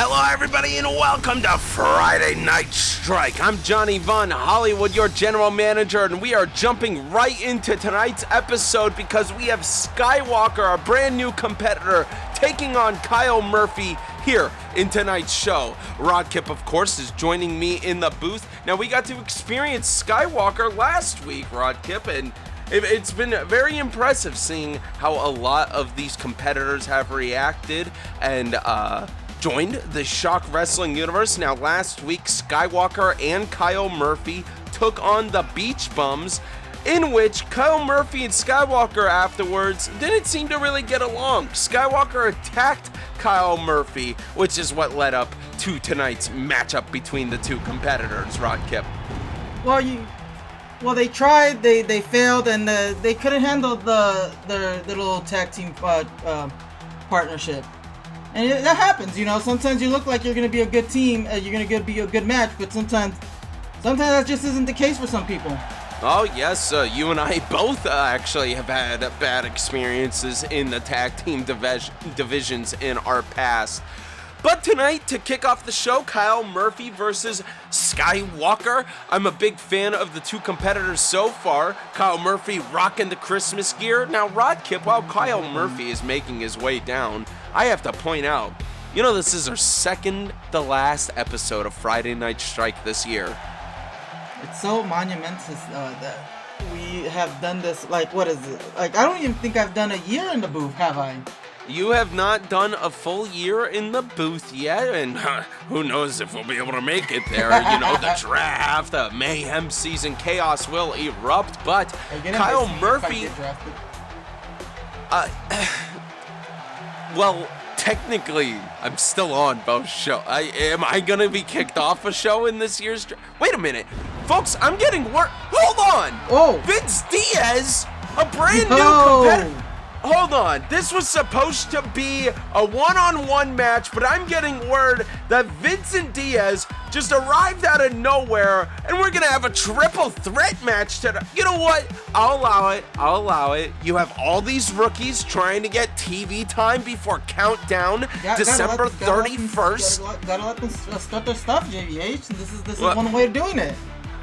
Hello everybody and welcome to Friday Night Strike. I'm Johnny Von Hollywood, your general manager, and we are jumping right into tonight's episode because we have SkyWalker, a brand new competitor, taking on Kyle Murphy here in tonight's show. Rod Kip, of course, is joining me in the booth. Now, we got to experience SkyWalker last week, Rod Kip, and it's been very impressive seeing how a lot of these competitors have reacted and joined the ShockWrestling universe. Now, last week, SkyWalker and Kyle Murphy took on the Beach Bums, in which Kyle Murphy and SkyWalker afterwards didn't seem to really get along. SkyWalker attacked Kyle Murphy, which is what led up to tonight's matchup between the two competitors, Rod Kip. Well, they tried, they failed, and they couldn't handle their little tag team partnership. And that happens, you know. Sometimes you look like you're going to be a good team, you're going to be a good match, but sometimes that just isn't the case for some people. Oh, yes, you and I both actually have had bad experiences in the tag team divisions in our past. But tonight, to kick off the show, Kyle Murphy versus SkyWalker. I'm a big fan of the two competitors so far. Kyle Murphy rocking the Christmas gear. Now, Rod Kip, while Kyle Murphy is making his way down, I have to point out, you know, this is our second to last episode of Friday Night Strike this year. It's so monumentous that we have done this, like, what is it? Like, I don't even think I've done a year in the booth, have I? You have not done a full year in the booth yet, and who knows if we'll be able to make it there. You know, the draft, the mayhem season, chaos will erupt, but Kyle Murphy... well, technically, I'm still on both shows. Am I going to be kicked off a show in this year's draft? Wait a minute. Folks, I'm getting word. Hold on. Oh. Vince Diaz, a brand new competitor. Hold on, this was supposed to be a one-on-one match, but I'm getting word that Vincent Diaz just arrived out of nowhere, and we're gonna have a triple threat match today. You know what? I'll allow it. You have all these rookies trying to get TV time before Countdown, December 31st. Gotta let them start their stuff, JVH. This is one way of doing it.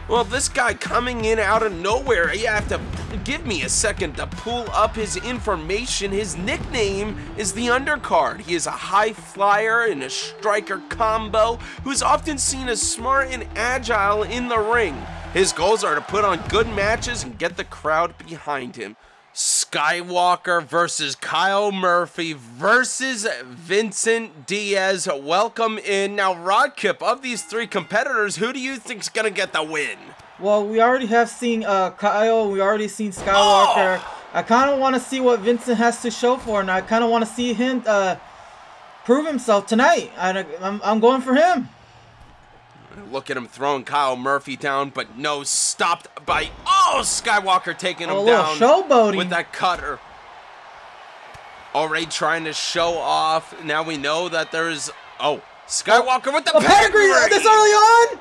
Well, this guy coming in out of nowhere, you have to give me a second to pull up his information. His nickname is the Undercard. He is a high flyer and a striker combo who's often seen as smart and agile in the ring. His goals are to put on good matches and get the crowd behind him. SkyWalker versus Kyle Murphy versus Vincent Diaz. Welcome in. Now, Rod Kip, of these three competitors, who do you think's gonna get the win? Well, we already have seen Kyle. We already seen SkyWalker. Oh! I kind of want to see what Vincent has to show for, and I kind of want to see him prove himself tonight. I'm going for him. Look at him throwing Kyle Murphy down, but no, stopped by, SkyWalker taking him down showboating with that cutter. Already trying to show off. Now we know that there's, SkyWalker with the pedigree this early on?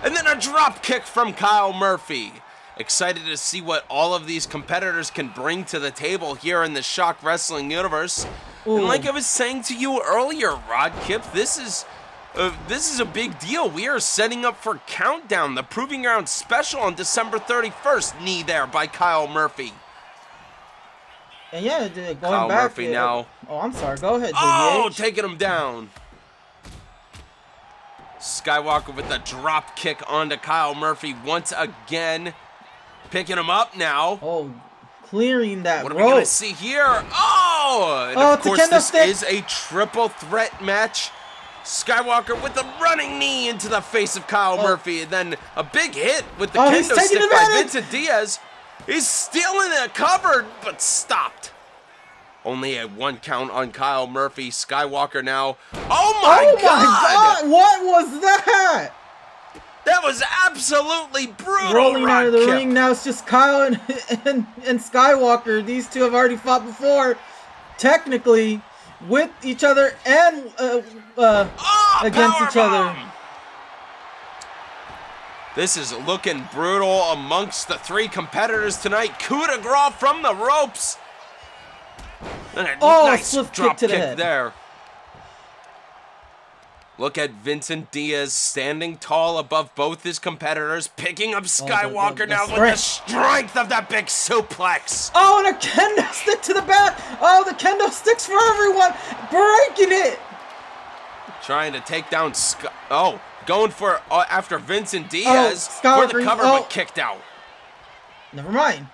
And then a drop kick from Kyle Murphy. Excited to see what all of these competitors can bring to the table here in the ShockWrestling universe. Ooh. And like I was saying to you earlier, Rod Kip, this is a big deal. We are setting up for Countdown, the Proving Ground special on December 31st. Knee there by Kyle Murphy. And yeah, going Kyle back. Murphy now. Oh, I'm sorry. Go ahead, JVH. Oh, taking him down. SkyWalker with the drop kick onto Kyle Murphy once again. Picking him up now. Oh, clearing that rope. What are we going to see here? And of course, this is a triple threat match. SkyWalker with a running knee into the face of Kyle Murphy, and then a big hit with the kendo stick by Vincent Diaz. He's stealing the cover, but stopped. Only a 1 count on Kyle Murphy. SkyWalker now. Oh my God! What was that? That was absolutely brutal. Rolling out of the ring. Now it's just Kyle and SkyWalker. These two have already fought before, technically, with each other and against each other. This is looking brutal amongst the three competitors tonight. Coup de grace from the ropes. And a nice drop kick there. Look at Vincent Diaz standing tall above both his competitors, picking up SkyWalker now with the strength of that big suplex. Oh, and a kendo stick to the back. Oh, the kendo sticks for everyone. Breaking it. Trying to take down going for after Vincent Diaz for the cover, but kicked out. Never mind.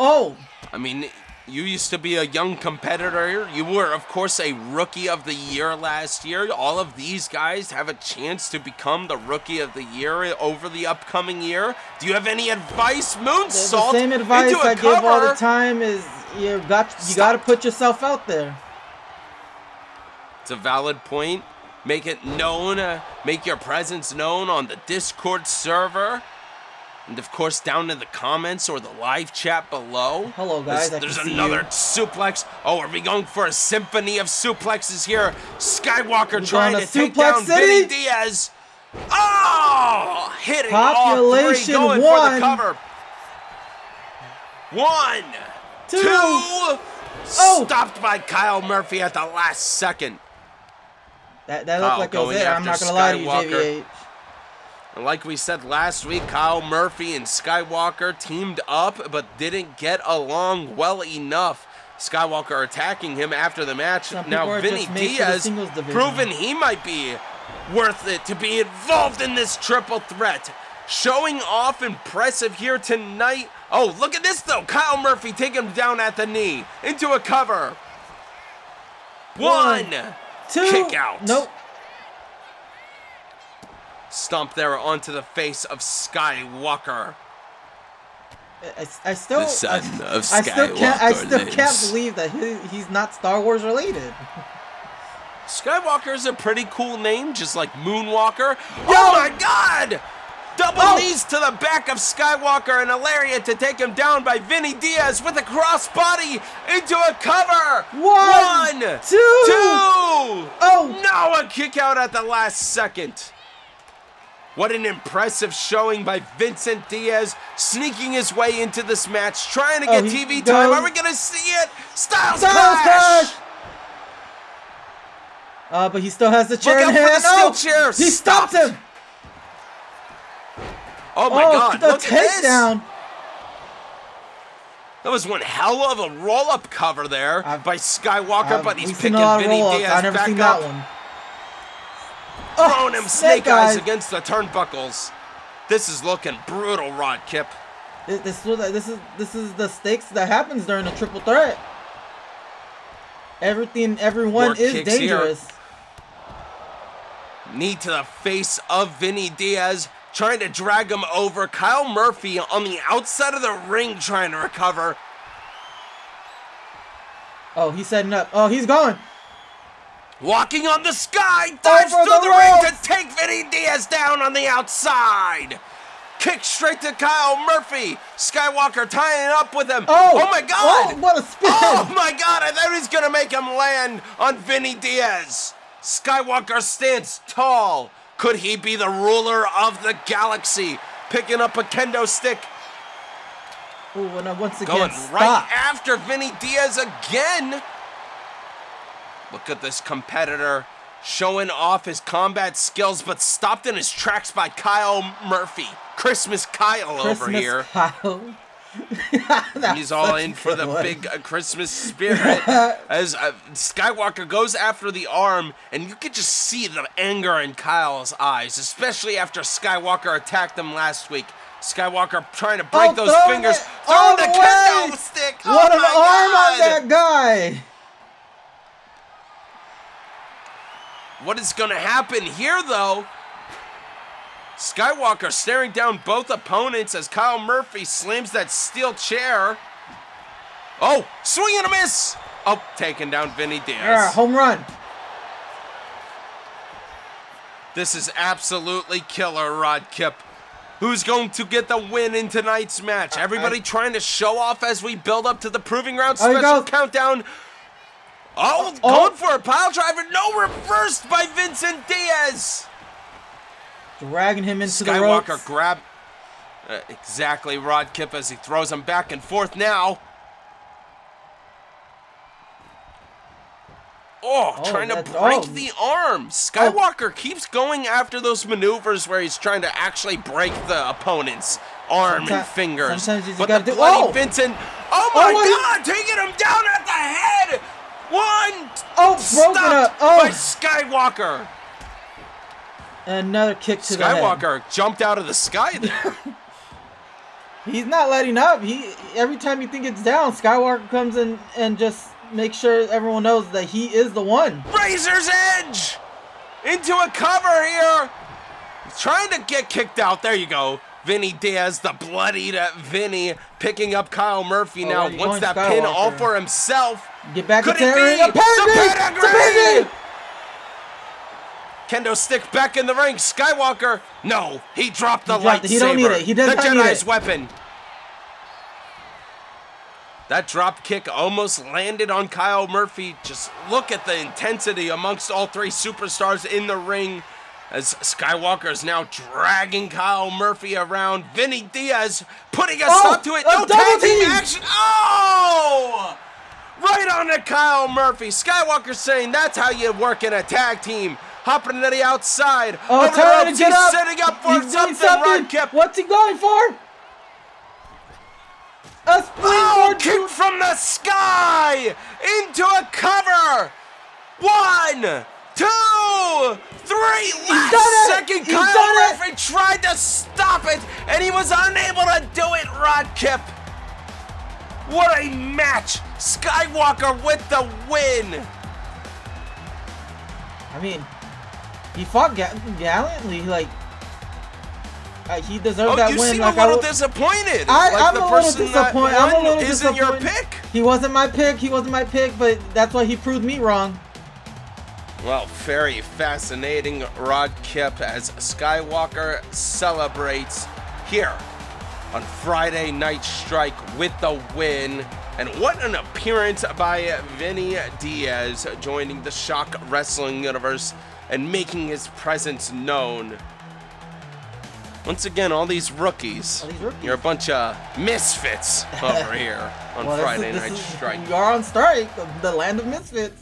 Oh. I mean, you used to be a young competitor. You were, of course, a Rookie of the Year last year. All of these guys have a chance to become the Rookie of the Year over the upcoming year. Do you have any advice, Moonsault? The same advice I give all the time is you got to put yourself out there. It's a valid point. Make it known. Make your presence known on the Discord server. And of course, down in the comments or the live chat below. Hello, guys. There's another suplex. Oh, are we going for a symphony of suplexes here? SkyWalker trying to take down Vinny Diaz. Oh, hitting all three, going for the cover. 1, 2. Stopped by Kyle Murphy at the last second. That looked like it was it. I'm not going to lie to you, JVH. And like we said last week, Kyle Murphy and SkyWalker teamed up but didn't get along well enough. SkyWalker attacking him after the match. Now Vinny Diaz proven he might be worth it to be involved in this triple threat. Showing off impressive here tonight. Oh, look at this though. Kyle Murphy taking him down at the knee. Into a cover. 1, 2. Kick out. Nope. Stomp there onto the face of SkyWalker. I still can't believe that he's not Star Wars related. SkyWalker is a pretty cool name, just like Moonwalker. Oh my God! Double knees to the back of SkyWalker and a lariat to take him down by Vinny Diaz with a crossbody into a cover. 1, 2. Oh no! A kick out at the last second. What an impressive showing by Vincent Diaz, sneaking his way into this match, trying to get TV time. Are we going to see it? Styles Clash! But he still has the chair in hand. Chair. He stopped him! Oh my God, look at this! That was one hell of a roll-up cover there by SkyWalker, but he's picking Vinny Diaz I've never seen that one. Throwing him snake eyes against the turnbuckles. This is looking brutal, Rod Kip. This is the stakes that happens during a triple threat. Everyone is dangerous. Here. Knee to the face of Vinny Diaz, trying to drag him over. Kyle Murphy on the outside of the ring trying to recover. Oh, he's setting up. Oh, he's going. Walking on the sky, dives through the ring to take Vinny Diaz down on the outside. Kick straight to Kyle Murphy. SkyWalker tying up with him. Oh my God! Oh, what a spin! Oh my God! I thought he was gonna make him land on Vinny Diaz. SkyWalker stands tall. Could he be the ruler of the galaxy? Picking up a kendo stick. Oh, and once again, going right after Vinny Diaz again. Look at this competitor showing off his combat skills, but stopped in his tracks by Kyle Murphy. Christmas Kyle over here. Kyle. He's all in for the big Christmas spirit. As SkyWalker goes after the arm, and you could just see the anger in Kyle's eyes, especially after SkyWalker attacked him last week. SkyWalker trying to break those fingers. Throwing the kendo stick. What an arm on that guy. What is going to happen here, though? SkyWalker staring down both opponents as Kyle Murphy slams that steel chair. Oh, swing and a miss. Oh, taking down Vinny Diaz. Yeah, home run. This is absolutely killer, Rod Kip. Who's going to get the win in tonight's match? Everybody trying to show off as we build up to the Proving Ground special countdown. Oh, going for a pile driver. No, reversed by Vincent Diaz. Dragging him into the ropes. SkyWalker grab. Exactly, Rod Kip, as he throws him back and forth now. trying to break the arm. SkyWalker keeps going after those maneuvers where he's trying to actually break the opponent's arm and fingers. Sometimes you just but gotta the do. bloody Vincent, oh my God, taking him down at the head. Stopped by SkyWalker. Another kick to the head. SkyWalker jumped out of the sky there. He's not letting up. Every time you think it's down, SkyWalker comes in and just makes sure everyone knows that he is the one. Razor's Edge into a cover here. He's trying to get kicked out. There you go. Vinny Diaz, the bloodied Vinny, picking up Kyle Murphy now. Wants that pin all for himself. Get back Could to it be the pedigree? Kendo stick back in the ring. SkyWalker, no, he dropped the lightsaber. He don't need it. He does not need it. The Jedi's weapon. That drop kick almost landed on Kyle Murphy. Just look at the intensity amongst all three superstars in the ring as SkyWalker is now dragging Kyle Murphy around. Vinny Diaz putting a stop to it. No tag team action. Oh! Right on to Kyle Murphy. SkyWalker saying that's how you work in a tag team. Hopping to the outside. Oh, trying to get up. Setting up for something. Rod Kip. What's he going for? A springboard kick from the sky into a cover. 1, 2, 3. Last second, Kyle Murphy tried to stop it, and he was unable to do it. Rod Kip. What a match! SkyWalker with the win. I mean, he fought gallantly. Like he deserved that win. You seem like a little disappointed. I'm a little disappointed. I'm a little isn't disappointed. Your pick? He wasn't my pick. He wasn't my pick. But that's why he proved me wrong. Well, very fascinating, Rod Kip, as SkyWalker celebrates here on Friday Night Strike with the win. And what an appearance by Vinny Diaz, joining the Shock Wrestling universe and making his presence known. Once again, all these rookies. You're a bunch of misfits over here on Friday Night Strike. You are on strike, the land of misfits.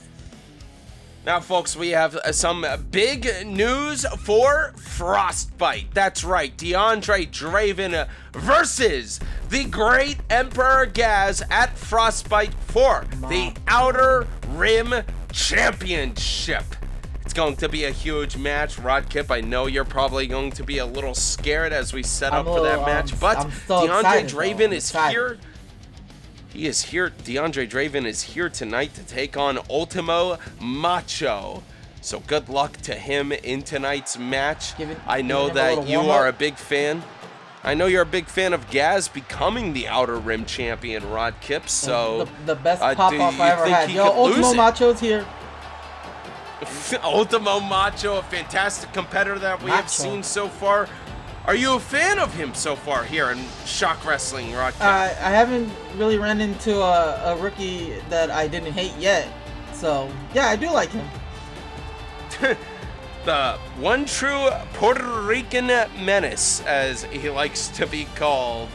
Now, folks, we have some big news for Frostbite. That's right, Deandre Draven versus the Great Emperor Gaz at Frostbite for the Outer Rim Championship. It's going to be a huge match. Rod Kip, I know you're probably going to be a little scared as we set up for that match, but Deandre Draven is here. He is here. Deandre Draven is here tonight to take on Ultimo Macho. So good luck to him in tonight's match. I know that you are a big fan. I know you're a big fan of Gaz becoming the Outer Rim champion, Rod Kip. So the best pop-off I ever had. Yo, Ultimo Macho's here. Ultimo Macho, a fantastic competitor that we have seen so far. Are you a fan of him so far here in Shock Wrestling, Rod Kip? I haven't really run into a rookie that I didn't hate yet. So, yeah, I do like him. The one true Puerto Rican menace, as he likes to be called,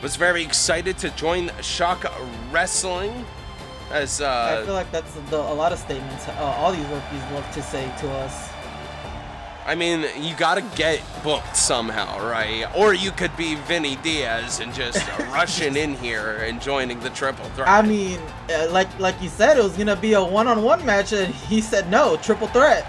was very excited to join Shock Wrestling. As I feel like that's a lot of statements all these rookies love to say to us. I mean, you gotta get booked somehow, right? Or you could be Vinny Diaz and just rushing in here and joining the triple threat. I mean, like you said, it was gonna be a one-on-one match, and he said no, triple threat.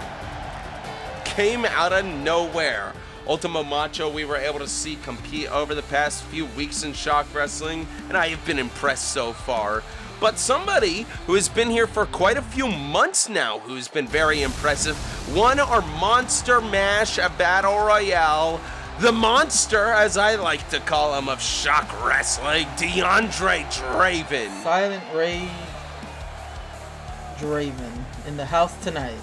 Came out of nowhere. Ultimo Macho, we were able to see compete over the past few weeks in Shock Wrestling, and I have been impressed so far. But somebody who has been here for quite a few months now, who's been very impressive, won our Monster Mash Battle Royale. The monster, as I like to call him, of Shock Wrestling, Deandre Draven. Silent Rage Draven in the house tonight.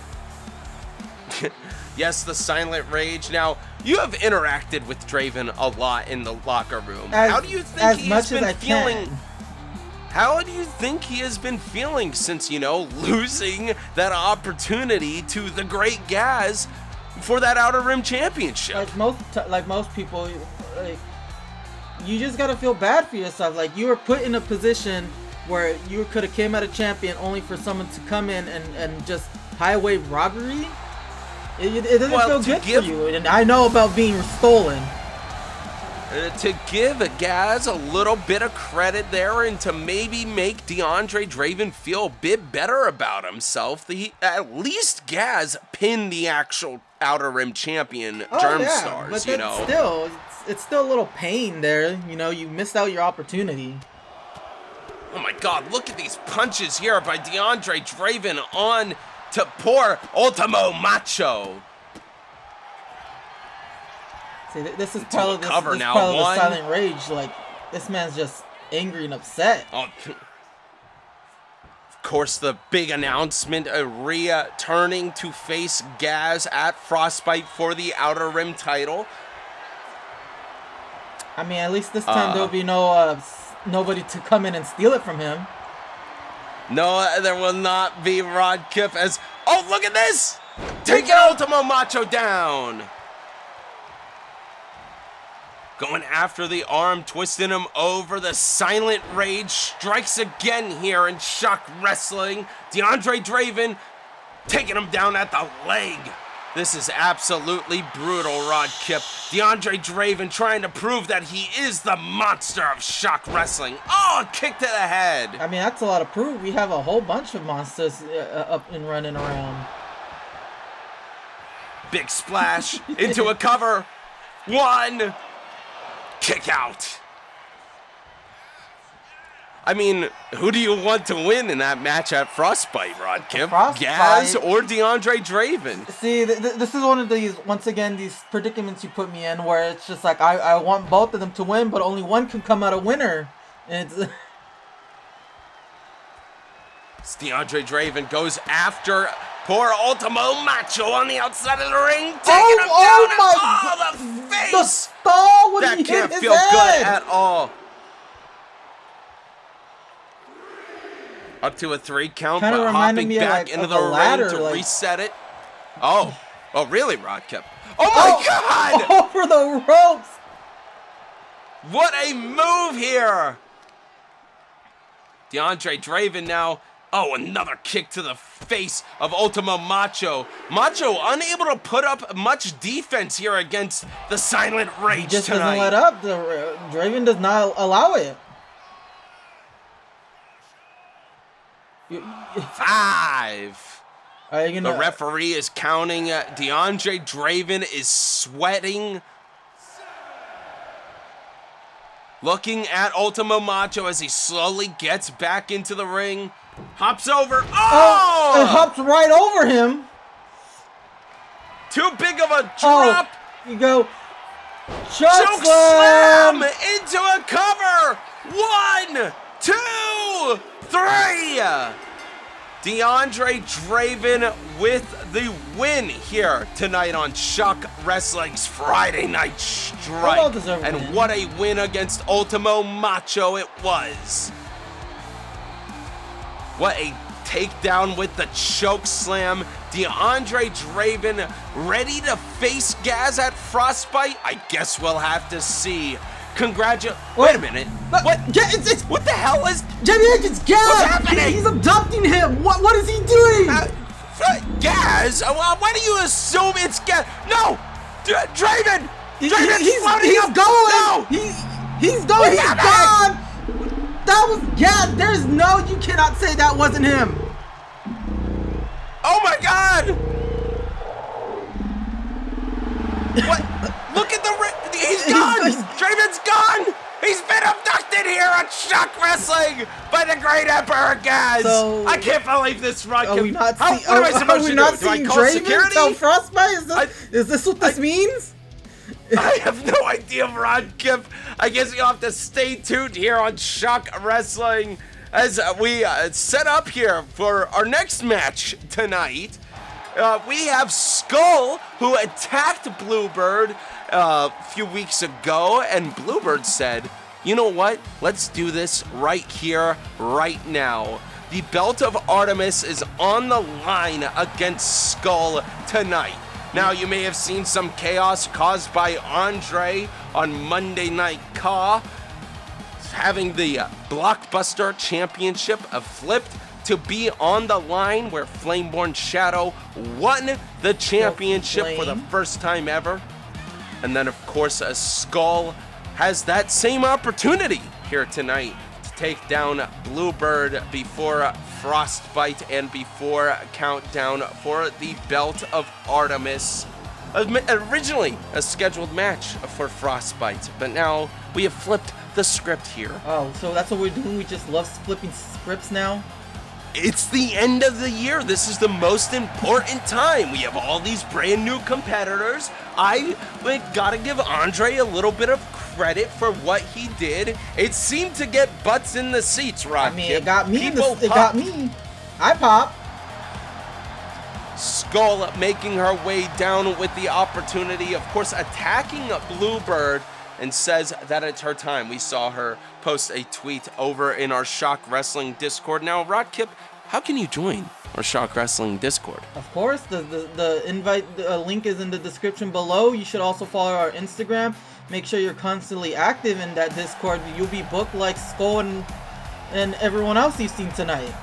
Yes, the Silent Rage. Now, you have interacted with Draven a lot in the locker room. How do you think he's been feeling? How do you think he has been feeling since, you know, losing that opportunity to the Great Gaz for that Outer Rim Championship? Like most people, like, you just gotta feel bad for yourself. Like, you were put in a position where you could have came out a champion only for someone to come in and just highway robbery. It doesn't feel good for you, and I know about being stolen. To give Gaz a little bit of credit there and to maybe make Deandre Draven feel a bit better about himself, at least Gaz pinned the actual Outer Rim champion Germstars, but you know. Still, it's still a little pain there. You know, you missed out your opportunity. Oh my God, look at these punches here by Deandre Draven on to poor Ultimo Macho. See, this is part of the silent rage. Like, this man's just angry and upset. Oh, of course, the big announcement, Rhea turning to face Gaz at Frostbite for the Outer Rim title. I mean, at least this time there'll be nobody to come in and steal it from him. No, there will not be Rod Kip as... Oh, look at this! Taking Ultimo Macho down! Going after the arm, twisting him over. The silent rage strikes again here in ShockWrestling. Deandre Draven taking him down at the leg. This is absolutely brutal, Rod Kip. Deandre Draven trying to prove that he is the monster of ShockWrestling. Oh, a kick to the head. I mean, that's a lot of proof. We have a whole bunch of monsters up and running around. Big splash into a cover. One. Kick out. I mean, who do you want to win in that match at Frostbite, Rod Kip? Gaz or Deandre Draven? See, this is one of these, once again, these predicaments you put me in where it's just like, I want both of them to win, but only one can come out a winner. And it's Deandre Draven goes after poor Ultimo Macho on the outside of the ring, taking him down. The face! The stall when that he can't hit feel his head. Good at all. Up to a 3 count, Kinda but hopping me back like, into of the a ladder, ring to like... reset it. Oh really, Rod Kip? Oh my God! Over the ropes! What a move here! Deandre Draven now. Oh, another kick to the face of Ultimo Macho. Macho unable to put up much defense here against the silent rage he just tonight. Doesn't let up. Draven does not allow it. 5. The referee is counting. Deandre Draven is sweating. Looking at Ultimo Macho as he slowly gets back into the ring. Hops over. Oh! It hops right over him. Too big of a drop. You go. Choke slam into a cover. 1, 2, 3. Deandre Draven with the win here tonight on ShockWrestling's Friday Night Strike. And what a win against Ultimo Macho it was. What a takedown with the choke slam. Deandre Draven ready to face Gaz at Frostbite? I guess we'll have to see. Wait a minute. What the hell is... JVH, it's Gaz! What's happening? He's abducting him! What is he doing? Gaz? Why do you assume it's Gaz? No! Draven! He's going! No! He's going! He's gone! That was Gaz! You cannot say that wasn't him! Oh my God! What? Look at the... He's gone! Draven's gone! He's been abducted here on ShockWrestling by the great Emperor Gaz! So, I can't believe this, Rod. Are we not what am I supposed to do? Do I call Draven security? Tell Frostbite? Is this what this means? I have no idea, Rod Kip. I guess you'll have to stay tuned here on ShockWrestling as we set up here for our next match tonight. We have Skull, who attacked Bluebird a few weeks ago, and Bluebird said, you know what? Let's do this right here, right now. The belt of Artemis is on the line against Skull tonight. Now, you may have seen some chaos caused by Andre on Monday Night Raw. having the Blockbuster Championship flipped to be on the line, where Flameborn Shadow won the championship for the first time ever. And then, of course, Skull has that same opportunity here tonight to take down Bluebird before Frostbite and before Countdown for the Belt of Artemis. Originally a scheduled match for Frostbite, but now we have flipped the script here. Oh, so that's what we're doing? We just love flipping scripts now? It's the end of the year. This is the most important time. We have all these brand new competitors. I gotta give Andre a little bit of credit for what he did. It seemed to get butts in the seats, Rock. I mean, it got me. It got me. I popped. Skull making her way down with the opportunity, of course, attacking Bluebird, and says that it's her time. We saw her post a tweet over in our ShockWrestling Discord. Now, Rodkip, how can you join our ShockWrestling Discord? Of course, the invite link is in the description below. You should also follow our Instagram. Make sure you're constantly active in that Discord. You'll be booked like Skull and everyone else you've seen tonight.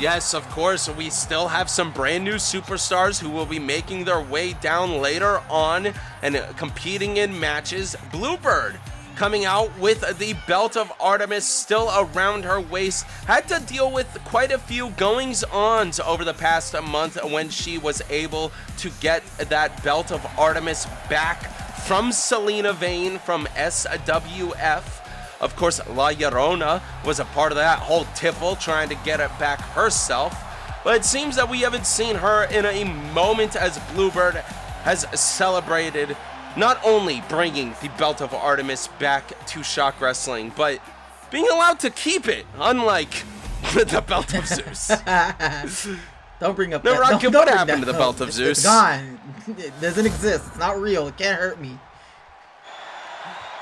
Yes, of course, we still have some brand new superstars who will be making their way down later on and competing in matches. Bluebird coming out with the Belt of Artemis still around her waist. Had to deal with quite a few goings-ons over the past month when she was able to get that Belt of Artemis back from Selena Vane from SWF. Of course, La Llorona was a part of that whole tiffle, trying to get it back herself. But it seems that we haven't seen her in a moment as Bluebird has celebrated not only bringing the Belt of Artemis back to ShockWrestling, but being allowed to keep it, unlike the Belt of Zeus. Don't bring up no, that. Rocket, Don't what happened to the Belt of Zeus? It's gone. It doesn't exist. It's not real. It can't hurt me.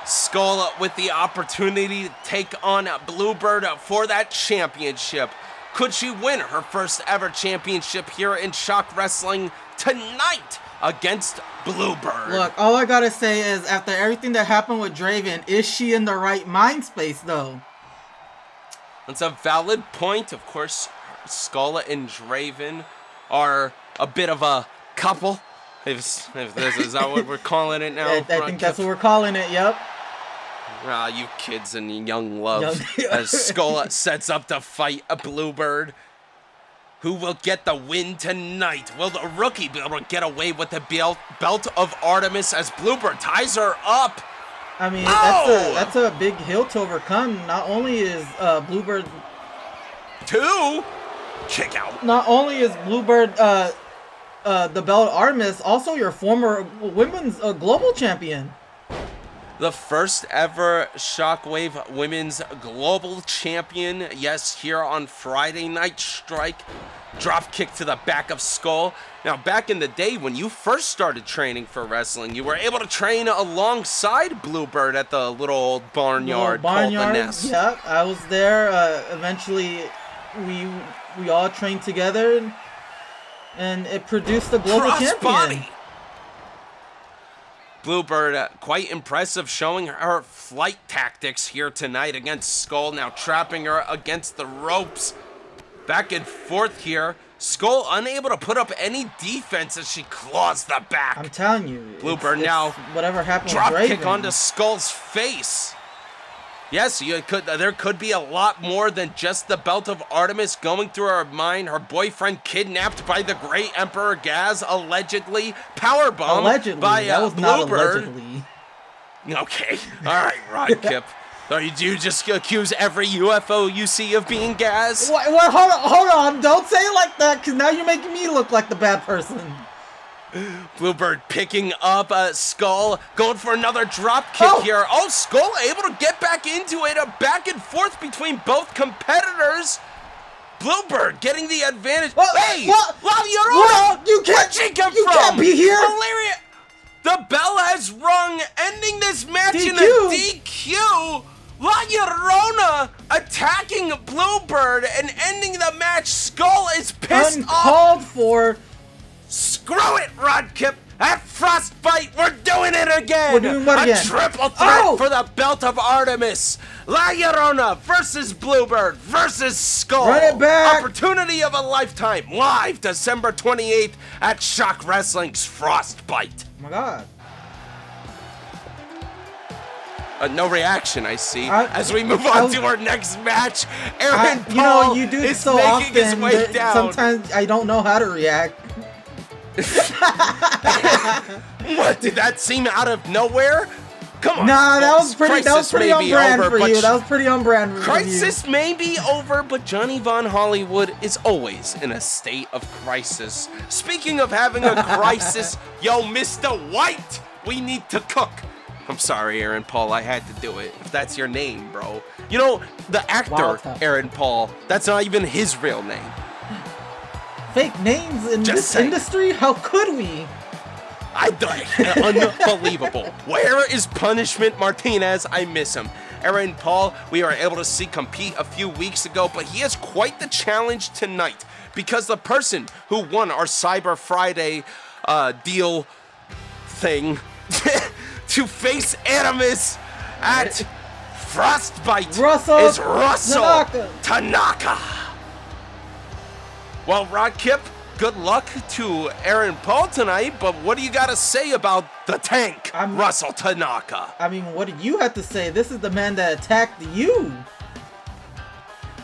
Skull with the opportunity to take on Bluebird for that championship. Could she win her first ever championship here in ShockWrestling tonight against Bluebird? Look, all I gotta say is, after everything that happened with Draven, is she in the right mind space, though? That's a valid point. Of course, Skull and Draven are a bit of a couple. If this is that what we're calling it now? I think that's what we're calling it, yep. Ah, you kids and young love. As Skull sets up to fight a Bluebird. Who will get the win tonight? Will the rookie be able to get away with the Belt of Artemis as Bluebird ties her up? I mean, that's a big hill to overcome. Not only is Bluebird... Kick out. Not only is Bluebird the Belt of Artemis, also your former women's global champion. The first ever Shockwave Women's Global Champion. Yes, here on Friday Night Strike. Drop kick to the back of Skull. Now, back in the day when you first started training for wrestling, you were able to train alongside Bluebird at the little old barnyard called the Nest. Yep, I was there. Eventually, we all trained together, and it produced the global champion. Body. Bluebird, quite impressive, showing her flight tactics here tonight against Skull, now trapping her against the ropes. Back and forth here. Skull unable to put up any defense as she claws the back. I'm telling you. Bluebird now whatever happened drop with Draven. Kick onto Skull's face. Yes, there could be a lot more than just the Belt of Artemis going through her mind. Her boyfriend kidnapped by the Great Emperor Gaz, allegedly powerbombed by that was Bluebird. Not allegedly. Okay, all right, Rodkip. Do you just accuse every UFO you see of being Gaz? What, hold on, don't say it like that, because now you're making me look like the bad person. Bluebird picking up Skull, going for another drop kick here. Oh, Skull able to get back into it, a back and forth between both competitors. Bluebird getting the advantage. Hey, La Llorona! Where'd she come from? You can't be here. Valeria, the bell has rung, ending this match in a DQ. La Llorona attacking Bluebird and ending the match. Skull is pissed off. Uncalled for. Screw it, Rodkip. At Frostbite, we're doing it again! We're doing what again? A triple threat for the belt of Artemis! La Llorona versus Bluebird versus Skull! Run it back! Opportunity of a lifetime, live December 28th at ShockWrestling's Frostbite. Oh my god. No reaction, I see. As we move on to our next match, Aaron Paul you know, you do is so making his often way that down. sometimes I don't know how to react. What, did that seem out of nowhere? Come on. Nah, that was folks. pretty on brand for you. That was pretty on brand for you. Crisis may be over, but Johnny Von Hollywood is always in a state of crisis. Speaking of having a crisis, yo, Mr. White, we need to cook. I'm sorry, Aaron Paul, I had to do it. If that's your name, bro. You know, the actor, Aaron Paul, that's not even his real name. Fake names in this industry? How could we? I died. Unbelievable. Where is Punishment Martinez? I miss him. Aaron Paul, we were able to see compete a few weeks ago, but he has quite the challenge tonight because the person who won our Cyber Friday deal thing to face Animus at Frostbite is Russel Tanaka. Well, Rod Kip, good luck to Aaron Paul tonight, but what do you got to say about the tank, Russel Tanaka? I mean, what do you have to say? This is the man that attacked you.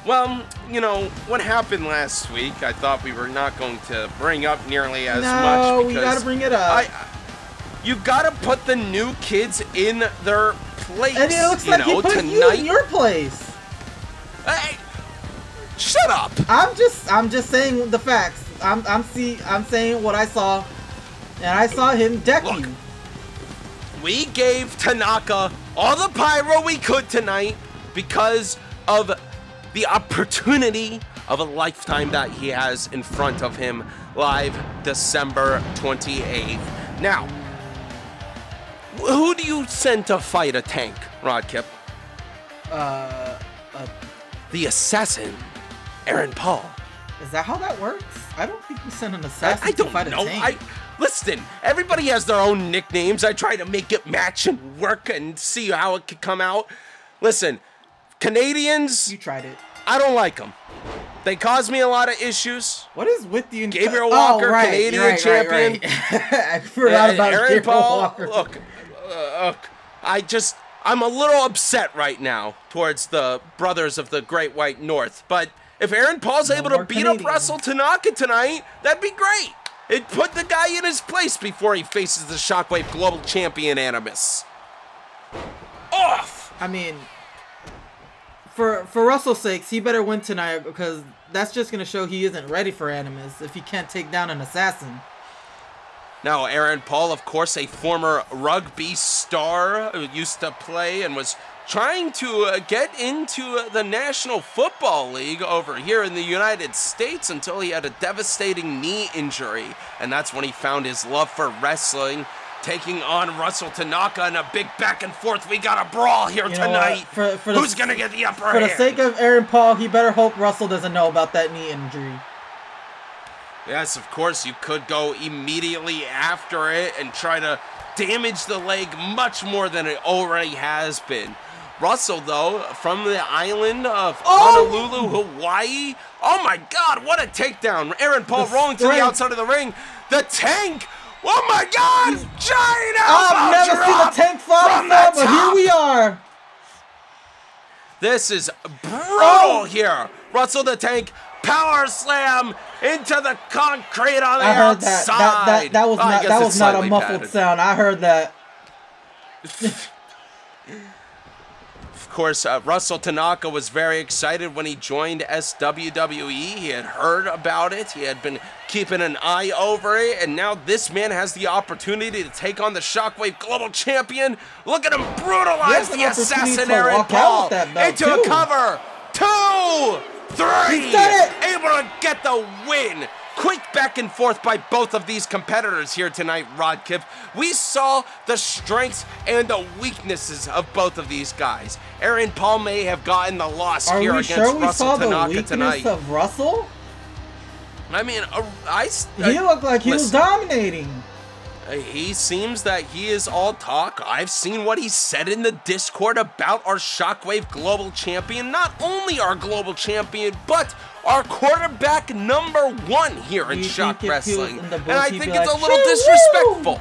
Well, you know, what happened last week, I thought we were not going to bring up nearly as much. No, we got to bring it up. You got to put the new kids in their place. And it looks like he put you in your place. Hey, shut up. I'm just saying the facts. I'm saying what I saw, and I saw him deck you. We gave Tanaka all the pyro we could tonight because of the opportunity of a lifetime that he has in front of him live December 28th. Now, who do you send to fight a tank, Rod Kip? The assassin, Aaron Paul. Is that how that works? I don't think we send an assassin to fight a tank. Listen, everybody has their own nicknames. I try to make it match and work and see how it could come out. Listen, Canadians... You tried it. I don't like them. They cause me a lot of issues. What is with you? Gabriel Walker, Canadian champion. I forgot about Aaron Paul. Walker. Look, I'm a little upset right now towards the brothers of the Great White North. But if Aaron Paul's able to beat up Russel Tanaka tonight, that'd be great. It put the guy in his place before he faces the Shockwave Global Champion Animus. Off! I mean, for Russell's sakes, he better win tonight because that's just going to show he isn't ready for Animus if he can't take down an assassin. Now, Aaron Paul, of course, a former rugby star who used to play and was trying to get into the National Football League over here in the United States until he had a devastating knee injury. And that's when he found his love for wrestling, taking on Russel Tanaka in a big back and forth. We got a brawl here tonight. Who's going to get the upper hand? For the sake of Aaron Paul, he better hope Russell doesn't know about that knee injury. Yes, of course, you could go immediately after it and try to damage the leg much more than it already has been. Russell, though, from the island of Honolulu, Hawaii. Oh my God, what a takedown. Aaron Paul rolling to the outside of the ring. The tank. Oh my God, giant elbow I've never seen a tank fall before, but here we are. This is brutal here. Russell the Tank, power slam into the concrete on the outside. That was not a muffled sound. I heard that. Of course, Russel Tanaka was very excited when he joined SWWE. He had heard about it. He had been keeping an eye over it. And now this man has the opportunity to take on the Shockwave Global Champion. Look at him brutalize the assassin Aaron Paul into a cover. 2, 3. Able to get the win. Quick back and forth by both of these competitors here tonight, Rod Kip. We saw the strengths and the weaknesses of both of these guys. Aaron Paul may have gotten the loss here against Russel Tanaka tonight. Of Russell? I mean, he looked like he was dominating. He seems that he is all talk. I've seen what he said in the Discord about our Shockwave Global Champion. Not only our Global Champion, but our quarterback #1 here in Shock Wrestling. And I think it's a little disrespectful.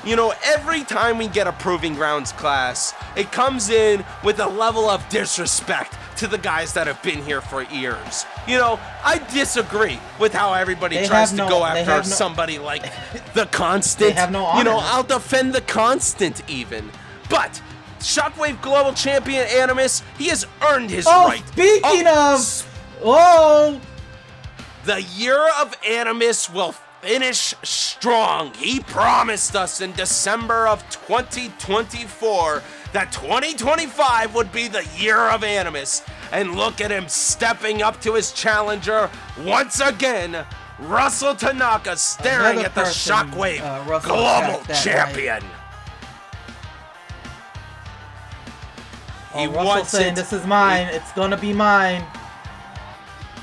You know, every time we get a Proving Grounds class, it comes in with a level of disrespect to the guys that have been here for years. You know, I disagree with how everybody tries to go after somebody like the Constant. They have no honor. You know, I'll defend the Constant even. But Shockwave Global Champion Animus, he has earned his right. Speaking of... Whoa! The year of Animus will finish strong. He promised us in December of 2024 that 2025 would be the year of Animus. And look at him stepping up to his challenger once again. Russel Tanaka staring at the Shockwave Global Champion. He wants saying, it. "This is mine. It's gonna be mine."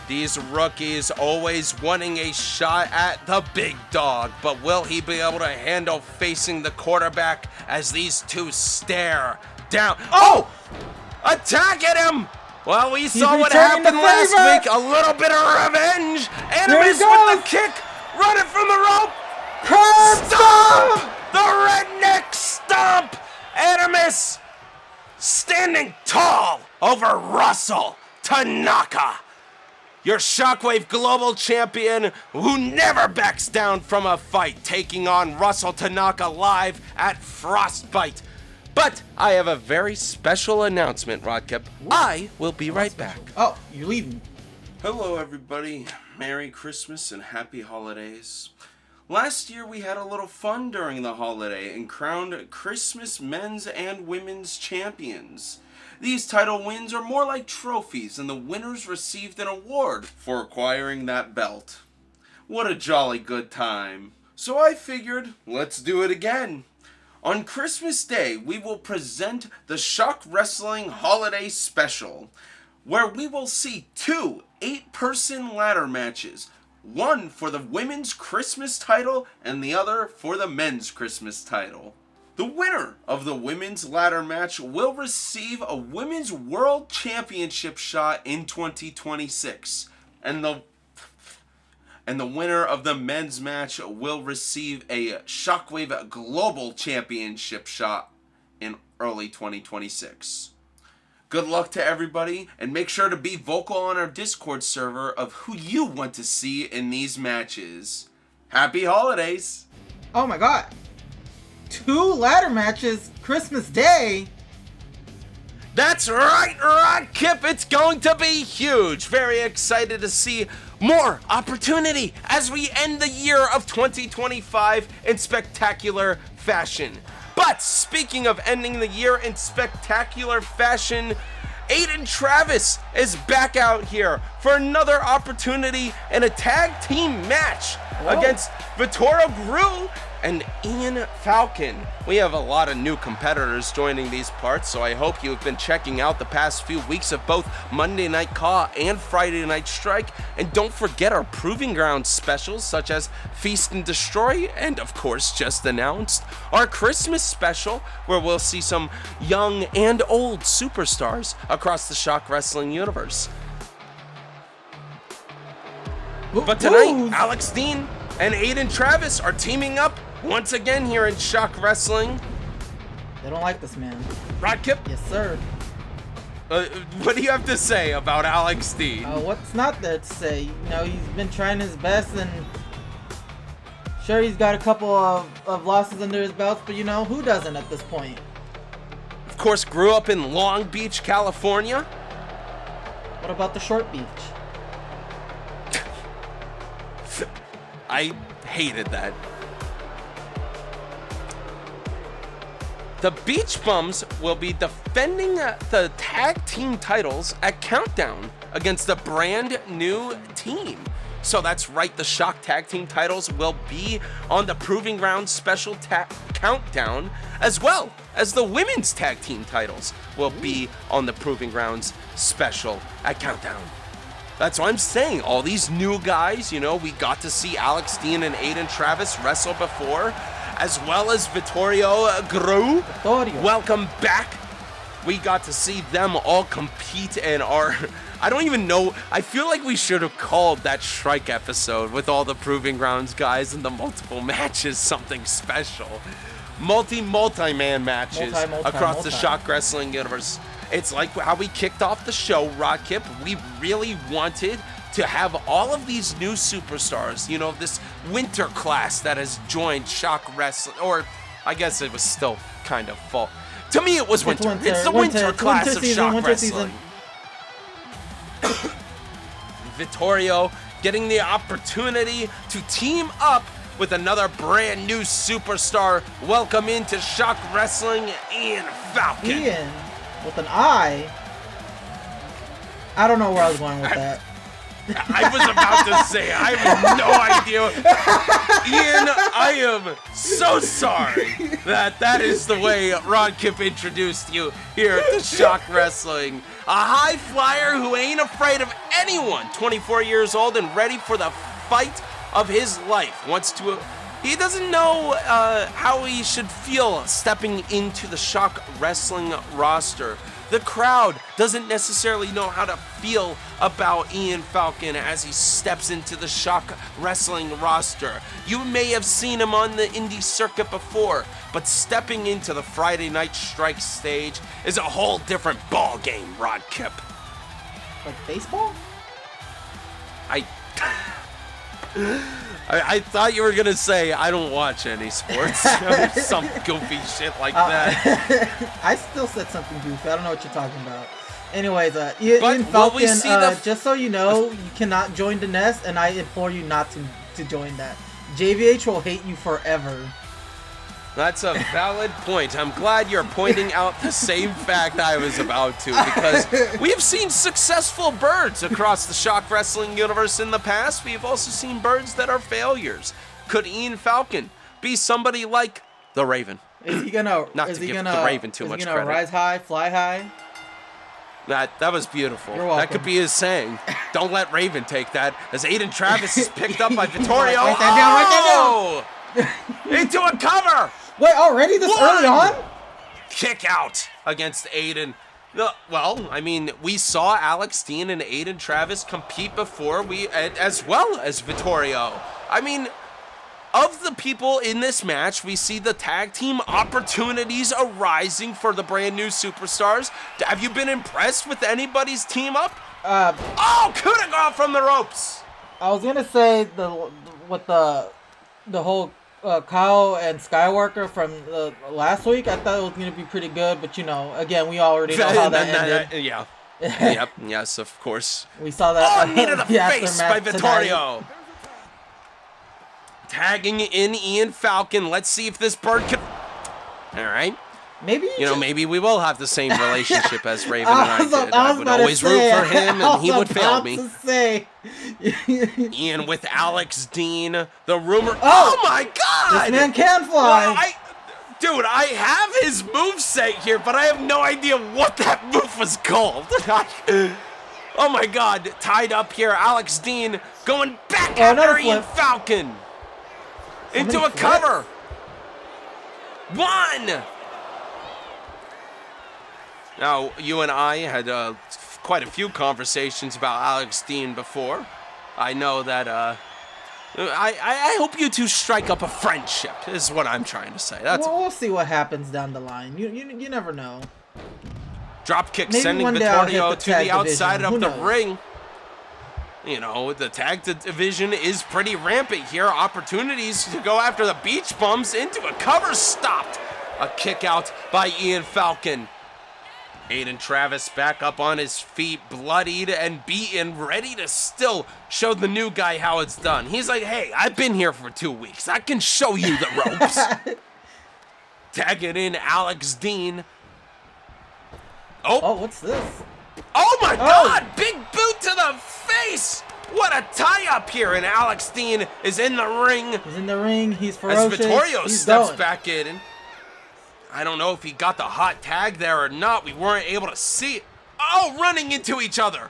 These rookies always wanting a shot at the big dog, but will he be able to handle facing the quarterback as these two stare down? Oh! Attack at him! Well, we saw what happened last week. A little bit of revenge. Animus with the kick, running from the rope. Stomp! The redneck stomp! Animus standing tall over Russel Tanaka. Your Shockwave Global Champion who never backs down from a fight, taking on Russel Tanaka live at Frostbite. But I have a very special announcement, Rodkip. I will be right back. Oh, you're leaving. Hello, everybody. Merry Christmas and Happy Holidays. Last year we had a little fun during the holiday and crowned Christmas Men's and Women's Champions. These title wins are more like trophies, and the winners received an award for acquiring that belt. What a jolly good time. So I figured, let's do it again. On Christmas Day, we will present the Shock Wrestling Holiday Special, where we will see 2 8-person ladder matches, one for the women's Christmas title and the other for the men's Christmas title. The winner of the women's ladder match will receive a Women's World Championship shot in 2026, and the winner of the men's match will receive a Shockwave Global Championship shot in early 2026. Good luck to everybody, and make sure to be vocal on our Discord server of who you want to see in these matches. Happy holidays! Oh my god. 2 ladder matches Christmas Day? That's right, Rodkip. It's going to be huge. Very excited to see more opportunity as we end the year of 2025 in spectacular fashion. But speaking of ending the year in spectacular fashion, Aiden Travis is back out here for another opportunity in a tag team match against Victorio and Ian Falcon. We have a lot of new competitors joining these parts, so I hope you've been checking out the past few weeks of both Monday Night Caw and Friday Night Strike. And don't forget our Proving Grounds specials such as Feast and Destroy, and of course just announced our Christmas special, where we'll see some young and old superstars across the Shock Wrestling universe. But tonight, Alex Dean and Aiden Travis are teaming up once again here in Shock Wrestling. They don't like this man. Rodkip? Yes, sir. What do you have to say about Alex Dean? What's not there to say? You know, he's been trying his best, and sure, he's got a couple of losses under his belt, but you know, who doesn't at this point? Of course, grew up in Long Beach, California. What about the Short Beach? I hated that. The Beach Bums will be defending the tag team titles at Countdown against the brand new team. So that's right, the Shock tag team titles will be on the Proving Grounds special Countdown, as well as the women's tag team titles will be on the Proving Grounds special at Countdown. That's what I'm saying. All these new guys, you know, we got to see Alex Dean and Aiden Travis wrestle before, as well as Victorio Gru. Welcome back. We got to see them all compete and are... I don't even know. I feel like we should have called that Strike episode with all the Proving Grounds guys and the multiple matches something special. Multi-man matches across the Shock Wrestling universe. It's like how we kicked off the show, Rockip. We really wanted to have all of these new superstars, you know, this winter class that has joined Shock Wrestling, or I guess it was still kind of fall. To me, it was winter. It's the winter class of Shock Wrestling. Victorio getting the opportunity to team up with another brand new superstar. Welcome into Shock Wrestling, Ian Falcon. Ian, with an I. I don't know where I was going with that. I was about to say, I have no idea. Ian, I am so sorry that is the way Ron Kip introduced you here at the Shock Wrestling. A high flyer who ain't afraid of anyone, 24 years old and ready for the fight of his life. He doesn't know how he should feel stepping into the Shock Wrestling roster. The crowd doesn't necessarily know how to feel about Ian Falcon as he steps into the Shock Wrestling roster. You may have seen him on the indie circuit before, but stepping into the Friday Night Strike stage is a whole different ball game, Rod Kip. Like baseball? I thought you were gonna say I don't watch any sports, some goofy shit like that. I still said something goofy. I don't know what you're talking about. Anyways, Ian Falcon, just so you know, you cannot join the nest, and I implore you not to join that. JVH will hate you forever. That's a valid point. I'm glad you're pointing out the same fact I was about to, because we have seen successful birds across the Shock Wrestling universe in the past. We have also seen birds that are failures. Could Ian Falcon be somebody like the Raven? Is he gonna? Not to give the Raven too much credit. Is he gonna rise high, fly high? That was beautiful. You're welcome. That could be his saying. Don't let Raven take that. As Aiden Travis is picked up by Victorio. Write that down. Into a cover. Wait, already this early on? Kick out against Aiden. Well, I mean, we saw Alex Dean and Aiden Travis compete before, as well as Victorio. I mean, of the people in this match, we see the tag team opportunities arising for the brand new superstars. Have you been impressed with anybody's team up? Coup de grace from the ropes. I was gonna say the whole Kyle and SkyWalker from last week. I thought it was gonna be pretty good, but you know, again, we already know how that ended. Yeah. Yep. Yes, of course. We saw that. Knee to the face by Victorio. Tonight. Tagging in Ian Falcon. Let's see if this bird can. All right. Maybe maybe we will have the same relationship as Raven and I did. I would always root for him, and he would fail me. Ian with Alex Dean, the rumor. Oh my God! This man can fly. Dude, I have his moveset here, but I have no idea what that move was called. Oh my God! Tied up here, Alex Dean going back after Ian Falcon into a cover. One. Now, you and I had quite a few conversations about Alex Dean before. I know that, I hope you two strike up a friendship, is what I'm trying to say. We'll see what happens down the line. You never know. Drop kick sending Victorio to the outside of the ring. You know, the tag division is pretty rampant here. Opportunities to go after the beach bumps into a cover stopped. A kick out by Ian Falcon. Aiden Travis back up on his feet, bloodied and beaten, ready to still show the new guy how it's done. He's like, hey, I've been here for 2 weeks. I can show you the ropes. Tagging in Alex Dean. Oh, what's this? Oh my God, big boot to the face. What a tie-up here, and Alex Dean is in the ring. He's in the ring, he's ferocious. As Victorio steps back in. I don't know if he got the hot tag there or not. We weren't able to see it. Oh, running into each other.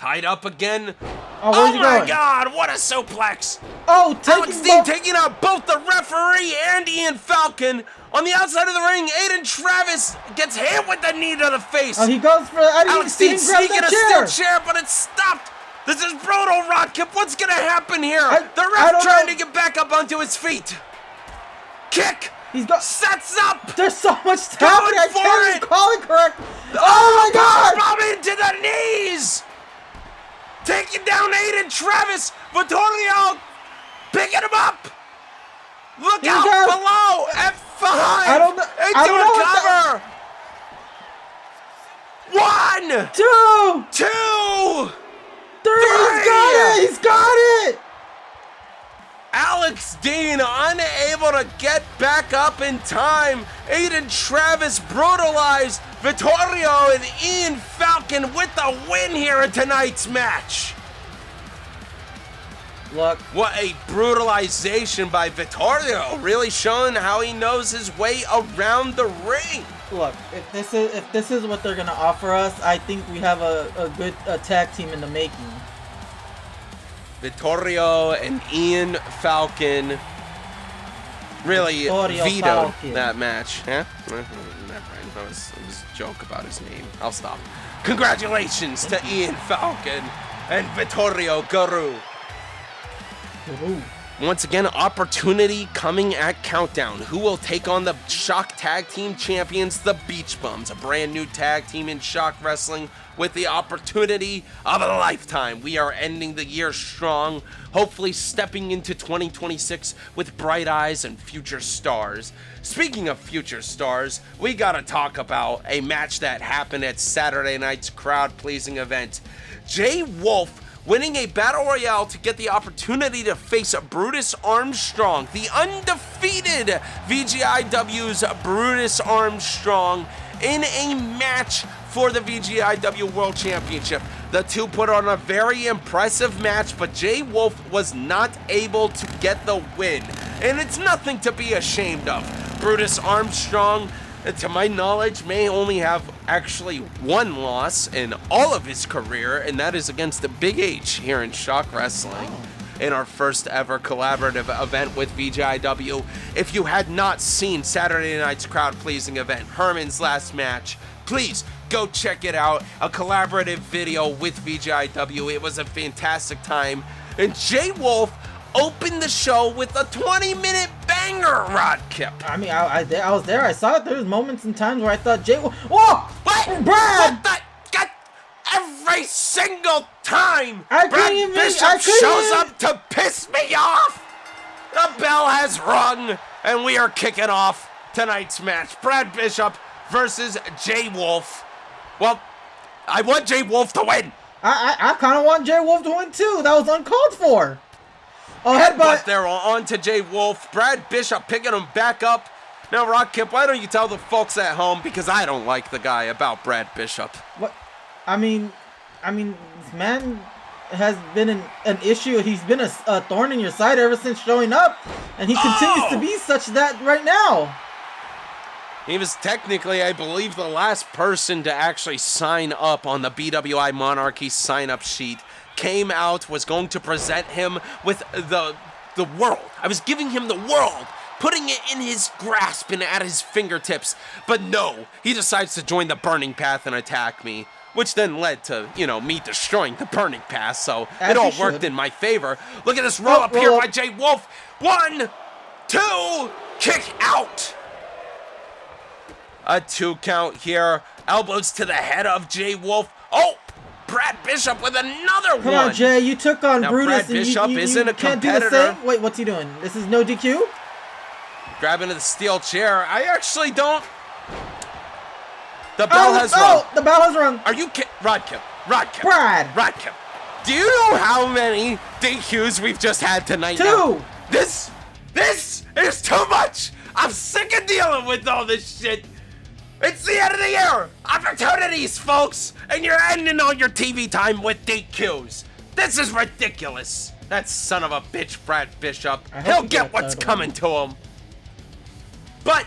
Tied up again. Oh, my God, what a suplex. Oh, Alex Dean taking out both the referee and Ian Falcon. On the outside of the ring, Aiden Travis gets hit with the knee to the face. Oh, he goes for Alex Dean sneaking a steel chair, but it's stopped. This is brutal, Rodkip. What's going to happen here? The ref trying to get back up onto his feet. Kick. Sets up. There's so much happening. I can't even call it correct. Oh, my God. Bomb into the knees. Taking down Aiden Travis. Victorio picking him up. Look out below and behind. I don't know. Into a cover. 1, 2, 3. He's got it. Alex Dean unable to get back up in time. Aiden Travis brutalized Victorio and Ian Falcon with the win here in tonight's match. Look. What a brutalization by Victorio, really showing how he knows his way around the ring. Look, if this is what they're gonna offer us, I think we have a good tag team in the making. Victorio and Ian Falcon really vetoed that match. Yeah? Never mind. It was a joke about his name. I'll stop. Congratulations to Ian Falcon and Victorio Guru. Once again, opportunity coming at Countdown. Who will take on the Shock Tag Team Champions, the Beach Bums, a brand new tag team in Shock Wrestling with the opportunity of a lifetime. We are ending the year strong, hopefully stepping into 2026 with bright eyes and future stars. Speaking of future stars, we gotta talk about a match that happened at Saturday night's crowd-pleasing event. Jay Wolf winning a Battle Royale to get the opportunity to face Brutus Armstrong, the undefeated VGIW's Brutus Armstrong, in a match for the VGIW World Championship. The two put on a very impressive match, but Jay Wolf was not able to get the win, and it's nothing to be ashamed of. Brutus Armstrong, to my knowledge, may only have actually one loss in all of his career, and that is against the Big H here in Shock Wrestling in our first ever collaborative event with VGIW. If you had not seen Saturday night's crowd-pleasing event, Herman's last match, please go check it out. A collaborative video with VGIW. It was a fantastic time, and Jay Wolf opened the show with a 20-minute banger, Rodkip. I mean, I was there. I saw it. There was moments and times where I thought Jay Wolf. Whoa! What? Brad! Every single time Brad Bishop shows up to piss me off, the bell has rung, and we are kicking off tonight's match. Brad Bishop versus Jay Wolf. Well, I want Jay Wolf to win. I kind of want Jay Wolf to win, too. That was uncalled for. Oh, headbutt there on to Jay Wolf. Brad Bishop picking him back up. Now, Rodkip, why don't you tell the folks at home, because I don't like the guy, about Brad Bishop. What? I mean, this man has been an issue. He's been a thorn in your side ever since showing up, and he continues to be such that right now. He was technically, I believe, the last person to actually sign up on the BWI Monarchy sign-up sheet. Came out, was going to present him with the world. I was giving him the world, putting it in his grasp and at his fingertips. But no, he decides to join the Burning Path and attack me, which then led to, me destroying the Burning Path, so it all worked in my favor. Look at this roll up here by Jay Wolf. 1, 2, kick out. A 2 count here. Elbows to the head of Jay Wolf. Oh! Brad Bishop with another one. Come on, Jay. You took on now, Brutus. Brad Bishop isn't a can't competitor. Do the same? Wait, what's he doing? This is no DQ? Grabbing the steel chair. I actually don't. The bell has rung. The bell has rung. Are you kidding? Rodkip. Brad. Rodkip. Do you know how many DQs we've just had tonight? 2. Now? This is too much. I'm sick of dealing with all this shit. It's the end of the year! Opportunities, folks! And you're ending all your TV time with DQs. This is ridiculous. That son of a bitch, Brad Bishop. He'll get what's coming to him. But,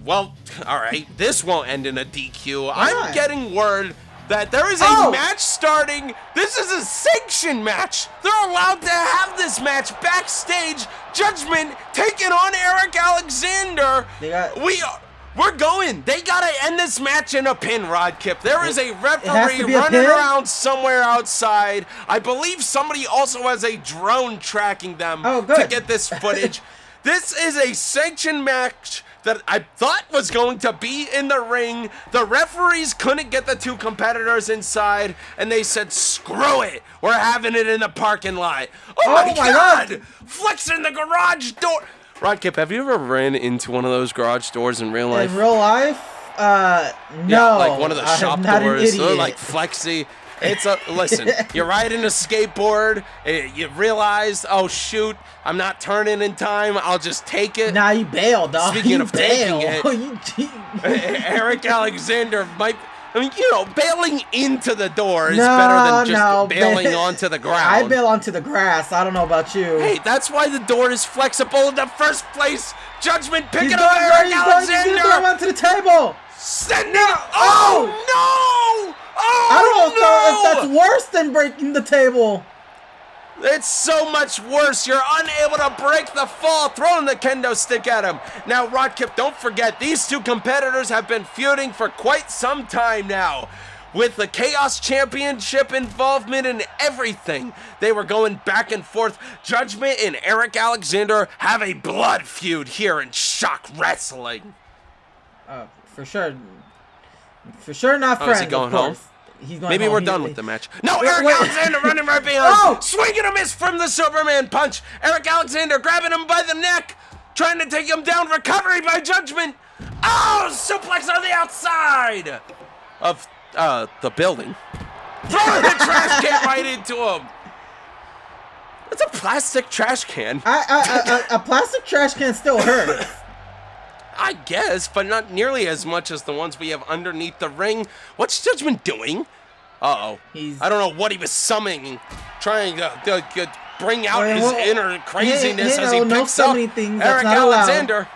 well, alright. This won't end in a DQ. I'm getting word that there is a match starting. This is a sanctioned match. They're allowed to have this match backstage. Judgement taking on Arik Alexander. We're going. They gotta end this match in a pin, Rod Kip. There is a referee running around somewhere outside. I believe somebody also has a drone tracking them to get this footage. This is a sanctioned match that I thought was going to be in the ring. The referees couldn't get the two competitors inside, and they said, screw it. We're having it in the parking lot. Oh my God. Flexing the garage door. Rod Kip, have you ever ran into one of those garage doors in real life? In real life? No. Yeah, like one of the shop not doors. They're like flexy. It's a listen. You're riding a skateboard. You realize, oh shoot, I'm not turning in time. I'll just take it. Nah, you bailed, dog. Speaking of taking it, Arik Alexander might. I mean, you know, bailing into the door is better than just bailing onto the ground. I bail onto the grass. I don't know about you. Hey, that's why the door is flexible in the first place. Judgement picking up Arik Alexander. He's going onto the table. Send it. Oh no! Oh, I don't know if that's worse than breaking the table. It's so much worse. You're unable to break the fall, throwing the kendo stick at him. Now, Rod Kip, don't forget, these two competitors have been feuding for quite some time now. With the Chaos Championship involvement and everything, they were going back and forth. Judgement and Arik Alexander have a blood feud here in ShockWrestling. For sure. For sure not friends, is he going home? He's going Maybe home. we're done with the match. No, Arik Alexander running right behind. Swinging a miss from the Superman punch. Arik Alexander grabbing him by the neck. Trying to take him down. Recovery by Judgement. Oh, suplex on the outside of the building. Throwing the trash can right into him. It's a plastic trash can. A plastic trash can still hurts. I guess, but not nearly as much as the ones we have underneath the ring. What's Judgement doing? Uh-oh. I don't know what he was summoning, trying to bring out his inner craziness as he picks up Arik Alexander.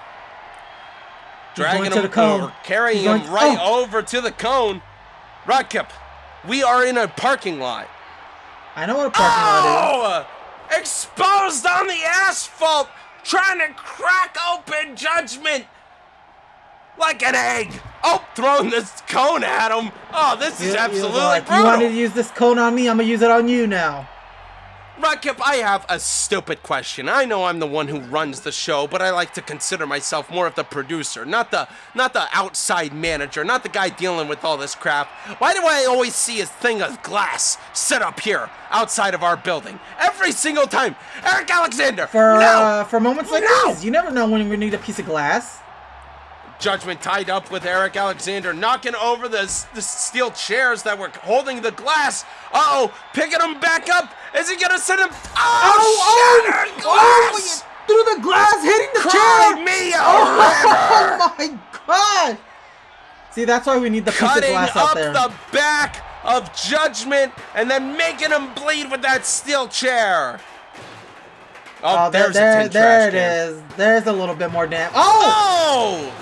Dragging him over, carrying him right over to the cone. Rod Kip, we are in a parking lot. I know what a parking lot is. Exposed on the asphalt, trying to crack open Judgement. Like an egg. Oh, throwing this cone at him. Oh, this is absolutely brutal. You wanted to use this cone on me, I'm going to use it on you now. Rod Kip, I have a stupid question. I know I'm the one who runs the show, but I like to consider myself more of the producer, not the outside manager, not the guy dealing with all this crap. Why do I always see a thing of glass set up here outside of our building? Every single time. Arik Alexander, for moments like these, you never know when you're going to need a piece of glass. Judgement tied up with Arik Alexander, knocking over the steel chairs that were holding the glass. Uh-oh, picking him back up. Is he going to send him? Shattered glass! Through the glass, hitting the chair! Me a river! Oh my God! See, that's why we need the piece of glass out there. Cutting up the back of Judgement and then making him bleed with that steel chair. Oh, there it is. There's a little bit more damage. Oh!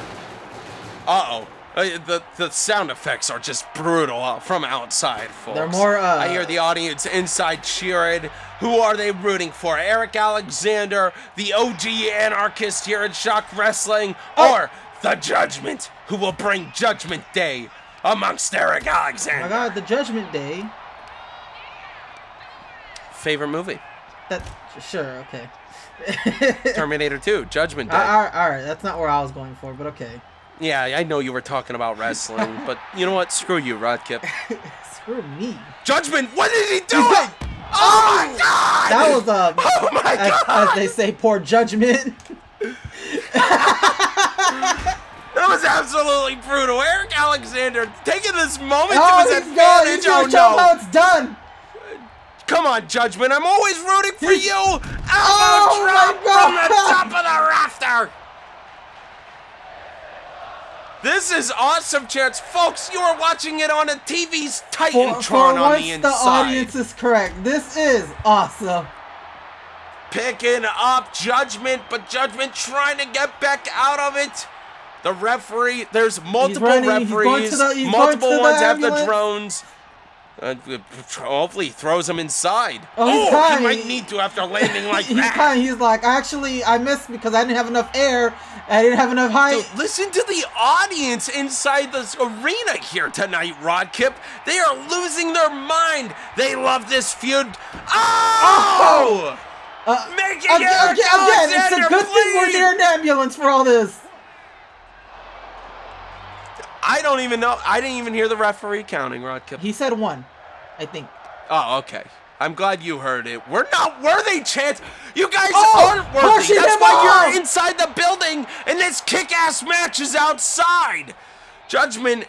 Uh-oh. The sound effects are just brutal from outside, folks. They're more, I hear the audience inside cheering. Who are they rooting for? Arik Alexander, the OG anarchist here at ShockWrestling, or the Judgement, who will bring Judgment Day amongst Arik Alexander? Oh my God, the Judgment Day. Favorite movie? Sure, okay. Terminator 2, Judgment Day. All right, that's not where I was going for, but okay. Yeah, I know you were talking about wrestling, but you know what? Screw you, Rod Kip. Screw me. Judgement, what is he doing? Oh my God! That was oh my God! As they say, poor Judgment. That was absolutely brutal. Arik Alexander taking this moment to his advantage. He's gonna show how it's done. Come on, Judgement. I'm always rooting for you. Elbow drop from the top of the rafter. This is awesome, chance. Folks, you are watching it on a TV's Titantron on the inside. The audience is correct. This is awesome. Picking up Judgement, but Judgement trying to get back out of it. The referee, there's multiple referees. Multiple ones have the drones. Hopefully he throws him inside. Oh, he might need to after landing like that. He's like, actually, I missed because I didn't have enough air. I didn't have enough height. Dude, listen to the audience inside this arena here tonight, Rodkip. They are losing their mind. They love this feud. Oh! Making again, it's a good thing we're near an ambulance for all this. I don't even know. I didn't even hear the referee counting, Rodkip. He said 1, I think. Oh, okay. I'm glad you heard it. We're not worthy, Chance. You guys aren't worthy. That's why you're inside the building, and this kick-ass match is outside. Judgement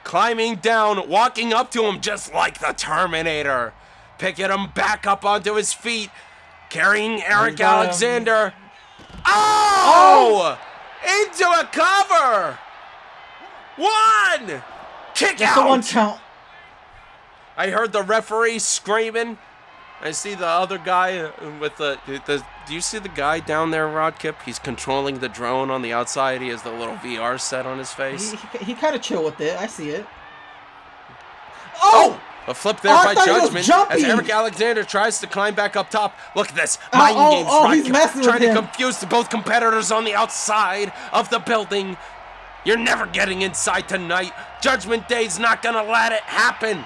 climbing down, walking up to him just like the Terminator. Picking him back up onto his feet. Carrying Arik Alexander. Oh! Into a cover. 1! Kick That's out! The 1 count. I heard the referee screaming. I see the other guy with the do you see the guy down there, Rodkip? He's controlling the drone on the outside. He has the little VR set on his face. He kind of chill with it. I see it. Oh! A flip there by Judgement as Arik Alexander tries to climb back up top. Look at this. Mind games, Rodkip. He's messing trying with to him. confuse both competitors on the outside of the building. You're never getting inside tonight. Judgment Day's not gonna let it happen.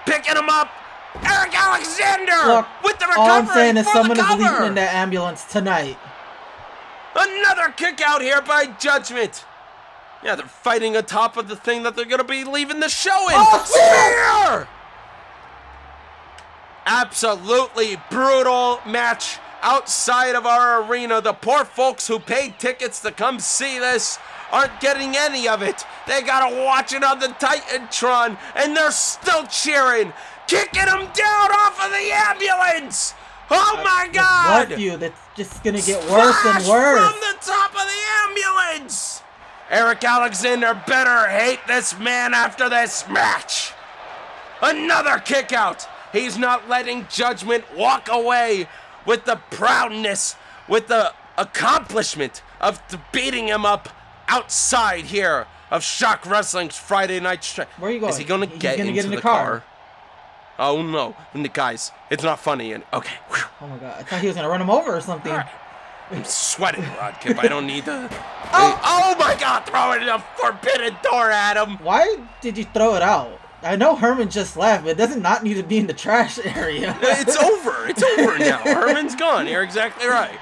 Picking him up. Arik Alexander with the recovery. All I'm saying is someone is cover. leaving in that ambulance tonight. Another kick out here by Judgement. Yeah, they're fighting atop of the thing that they're going to be leaving the show in. Spear! Absolutely brutal match outside of our arena. The poor folks who paid tickets to come see this aren't getting any of it. They got to watch it on the Titantron, and they're still cheering. Kicking them down off of the ambulance. Oh my God! That's just gonna get worse and worse. From the top of the ambulance. Arik Alexander better hate this man after this match. Another kick out. He's not letting Judgement walk away with the proudness, with the accomplishment of beating him up outside here of ShockWrestling's Friday Night Strike. Where are you going? Is he gonna get into the car? Oh no, guys, it's not funny. Okay. Whew. Oh my God, I thought he was gonna run him over or something. Right. I'm sweating, Rodkip. I don't need to. Oh my God, throwing a forbidden door at him. Why did you throw it out? I know Herman just left, but it doesn't not need to be in the trash area. It's over. It's over now. Herman's gone. You're exactly right.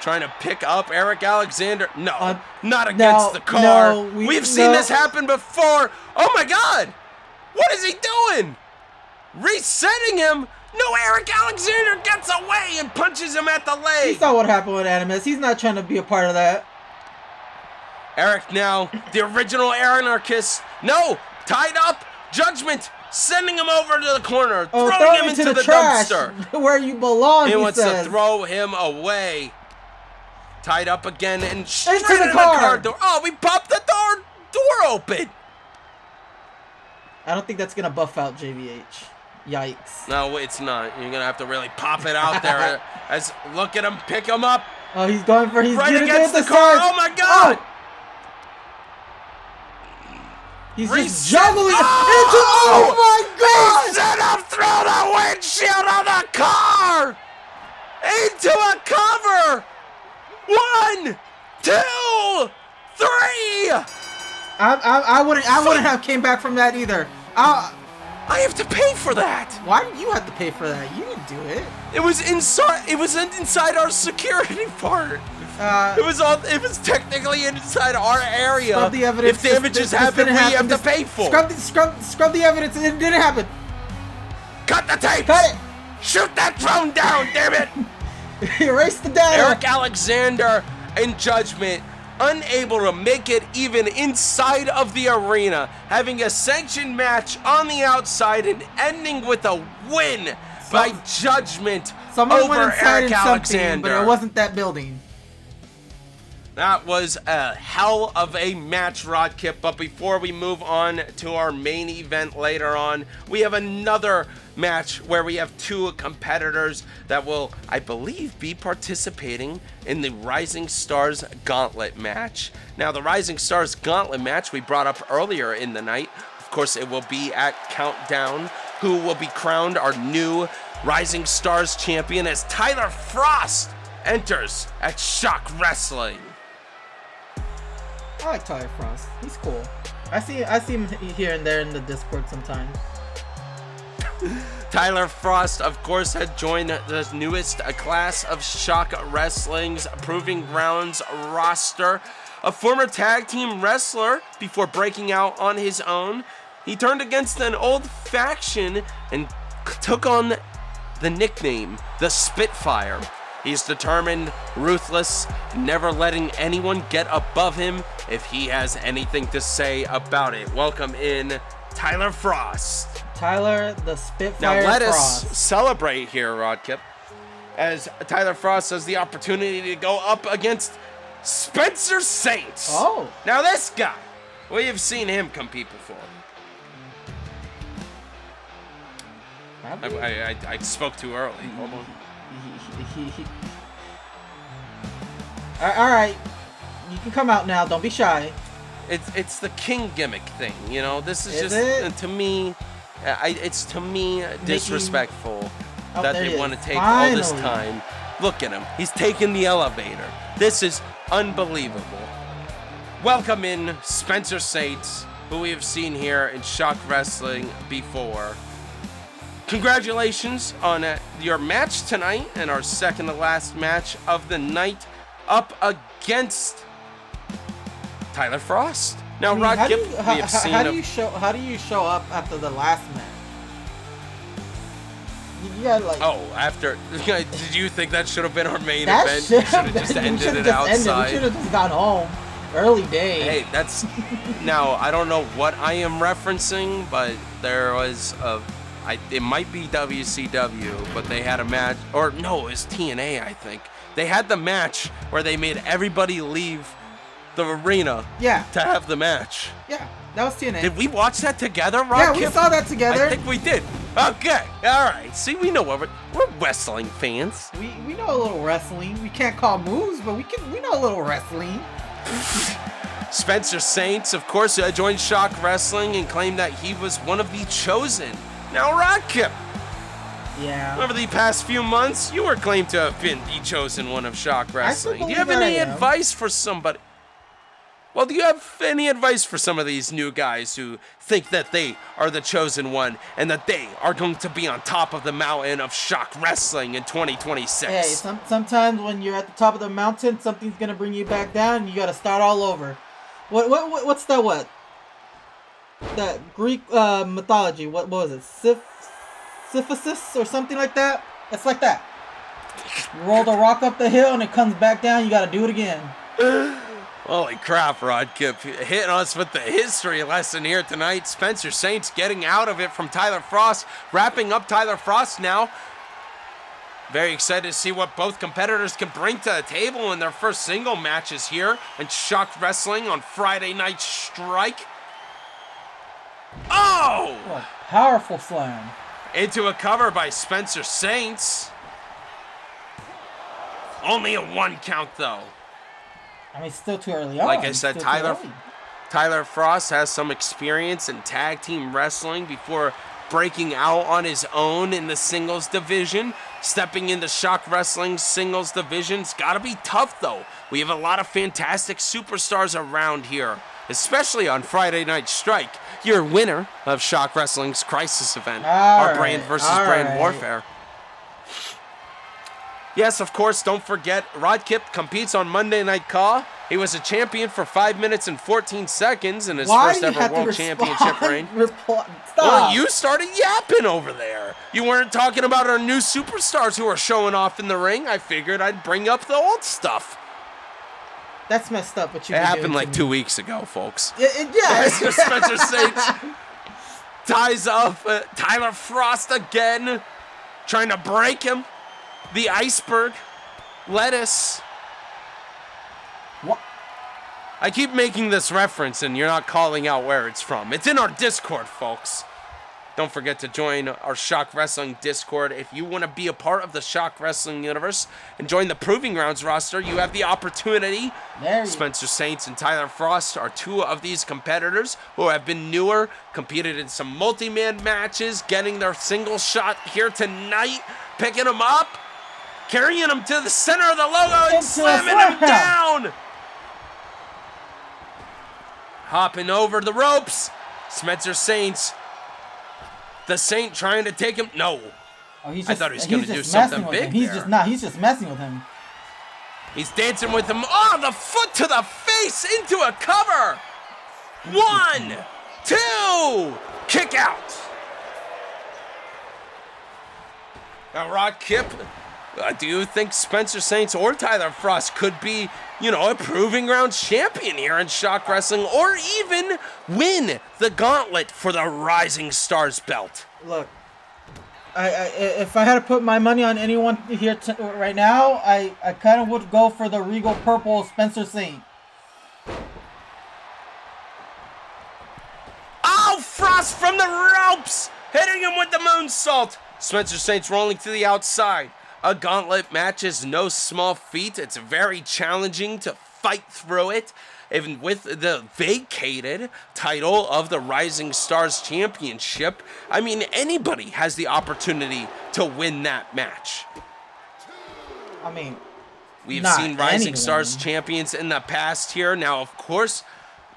Trying to pick up Arik Alexander. No, not against the car. No, We've seen this happen before. Oh my God. What is he doing? Resetting him. No, Arik Alexander gets away and punches him at the leg. He saw what happened with Animus. He's not trying to be a part of that. Arik now, the original anarchist. No, tied up. Judgement sending him over to the corner, throwing him into the trash, dumpster. Where you belong, he wants to throw him away. Tied up again and straight into the car door. Oh, we popped the door open. I don't think that's going to buff out JVH. Yikes. No, it's not. You're going to have to really pop it out there. Look at him, pick him up. Oh, he's going for, he's right against the car. Oh my God. Oh. He's just juggling into, oh my God. He sent him through the windshield of the car. Into a cover. 1, 2, 3. I wouldn't have came back from that either. I have to pay for that. Why do you have to pay for that? You didn't do it. It was inside our security part. It was technically inside our area. Scrub the evidence. If damages happen, we have to pay for. Scrub the evidence. It didn't happen. Cut the tape. Cut it. Shoot that drone down, damn it. Erase the data. Arik Alexander and Judgement unable to make it even inside of the arena, having a sanctioned match on the outside and ending with a win by Judgement over Arik Alexander. But it wasn't that building. That was a hell of a match, Rodkip. But before we move on to our main event later on, we have another match where we have two competitors that will, I believe, be participating in the Rising Stars Gauntlet match. Now, the Rising Stars Gauntlet match we brought up earlier in the night, of course, it will be at Countdown, who will be crowned our new Rising Stars champion as Tyler Frost enters at ShockWrestling. I like Tyler Frost. He's cool. I see him here and there in the Discord sometimes. Tyler Frost, of course, had joined the newest class of ShockWrestling's Proving Grounds roster. A former tag team wrestler before breaking out on his own, he turned against an old faction and took on the nickname, the Spitfire. He's determined, ruthless, never letting anyone get above him if he has anything to say about it. Welcome in, Tyler Frost. Tyler, the Spitfire Now let Frost. us celebrate here, Rodkip, as Tyler Frost has the opportunity to go up against Spencer Saints. Oh. Now this guy, we have seen him compete before. I spoke too early. Hold on. All right, you can come out now. Don't be shy. It's the king gimmick thing, you know. This is just it? to me. It's to me disrespectful Oh, that there they he want to is. take all this Finally. time. Look at him. He's taking the elevator. This is unbelievable. Welcome in Spencer Saints, who we have seen here in ShockWrestling before. Congratulations on your match tonight and our second to last match of the night up against Tyler Frost. Now, how do Rodkip, we have seen how do you show up after the last match? You gotta like. Oh, after. Did you think that should have been our main That event? should We should have just ended it outside. We should have just gone home. Early day. Hey, that's. Now, I don't know what I am referencing, but there was a. It might be WCW, but they had a match. Or no, it was TNA, I think. They had the match where they made everybody leave the arena to have the match. Yeah, that was TNA. Did we watch that together, Rob? Yeah, we saw that together. I think we did. Okay, all right. See, we know we're wrestling fans. We know a little wrestling. We can't call moves, but we know a little wrestling. Spencer Saints, of course, joined ShockWrestling and claimed that he was one of the chosen. Now, Rodkip. Yeah. Over the past few months, you were claimed to have been the chosen one of ShockWrestling. Do you have any advice for somebody? Well, do you have any advice for some of these new guys who think that they are the chosen one and that they are going to be on top of the mountain of ShockWrestling in 2026? Hey, sometimes when you're at the top of the mountain, something's gonna bring you back down, and you gotta start all over. What's that? What? That Greek mythology. What was it? Syphilis or something like that? It's like that. You roll the rock up the hill and it comes back down. You gotta do it again. Holy crap, Rodkip. Hitting us with the history lesson here tonight. Spencer Saints getting out of it from Tyler Frost. Wrapping up Tyler Frost now. Very excited to see what both competitors can bring to the table in their first single matches here in ShockWrestling on Friday Night Strike. Oh! What a powerful slam. Into a cover by Spencer Saints. Only a 1 count, though. I mean, it's still too early on. Like I said, Tyler Frost has some experience in tag team wrestling before breaking out on his own in the singles division. Stepping into ShockWrestling's singles division's gotta be tough, though. We have a lot of fantastic superstars around here, especially on Friday Night Strike, your winner of ShockWrestling's Crisis event, our brand versus brand warfare. Yes, of course, don't forget, Rodkip competes on Monday Night Raw. He was a champion for 5 minutes and 14 seconds in his first ever World Championship reign. Well, you started yapping over there. You weren't talking about our new superstars who are showing off in the ring. I figured I'd bring up the old stuff. That's messed up what you It happened like 2 weeks ago, folks. Yeah. Spencer Saints ties up Tyler Frost again, trying to break him. The iceberg, lettuce. What? I keep making this reference and you're not calling out where it's from. It's in our Discord, folks. Don't forget to join our Shock Wrestling Discord. If you want to be a part of the Shock Wrestling universe and join the Proving Grounds roster, you have the opportunity. Spencer Saints and Tyler Frost are two of these competitors who have been newer, competed in some multi-man matches, getting their single shot here tonight, picking them up, carrying them to the center of the logo and slamming them down. Hopping over the ropes, Spencer Saints. The Saint trying to take him. No. Oh, I thought he was going to do something big. He's just messing with him. He's dancing with him. Oh, the foot to the face into a cover. 1, 2, kick out. Now, Rod Kip, do you think Spencer Saints or Tyler Frost could be, a Proving Grounds champion here in Shock Wrestling, or even win the gauntlet for the Rising Stars belt? Look, if I had to put my money on anyone here right now, I kind of would go for the Regal Purple Spencer Saint. Oh, Frost from the ropes, hitting him with the moonsault. Spencer Saints rolling to the outside. A gauntlet match is no small feat. It's very challenging to fight through it. Even with the vacated title of the Rising Stars Championship, I mean, anybody has the opportunity to win that match. I mean, we've seen Rising Stars champions in the past here. Now, of course,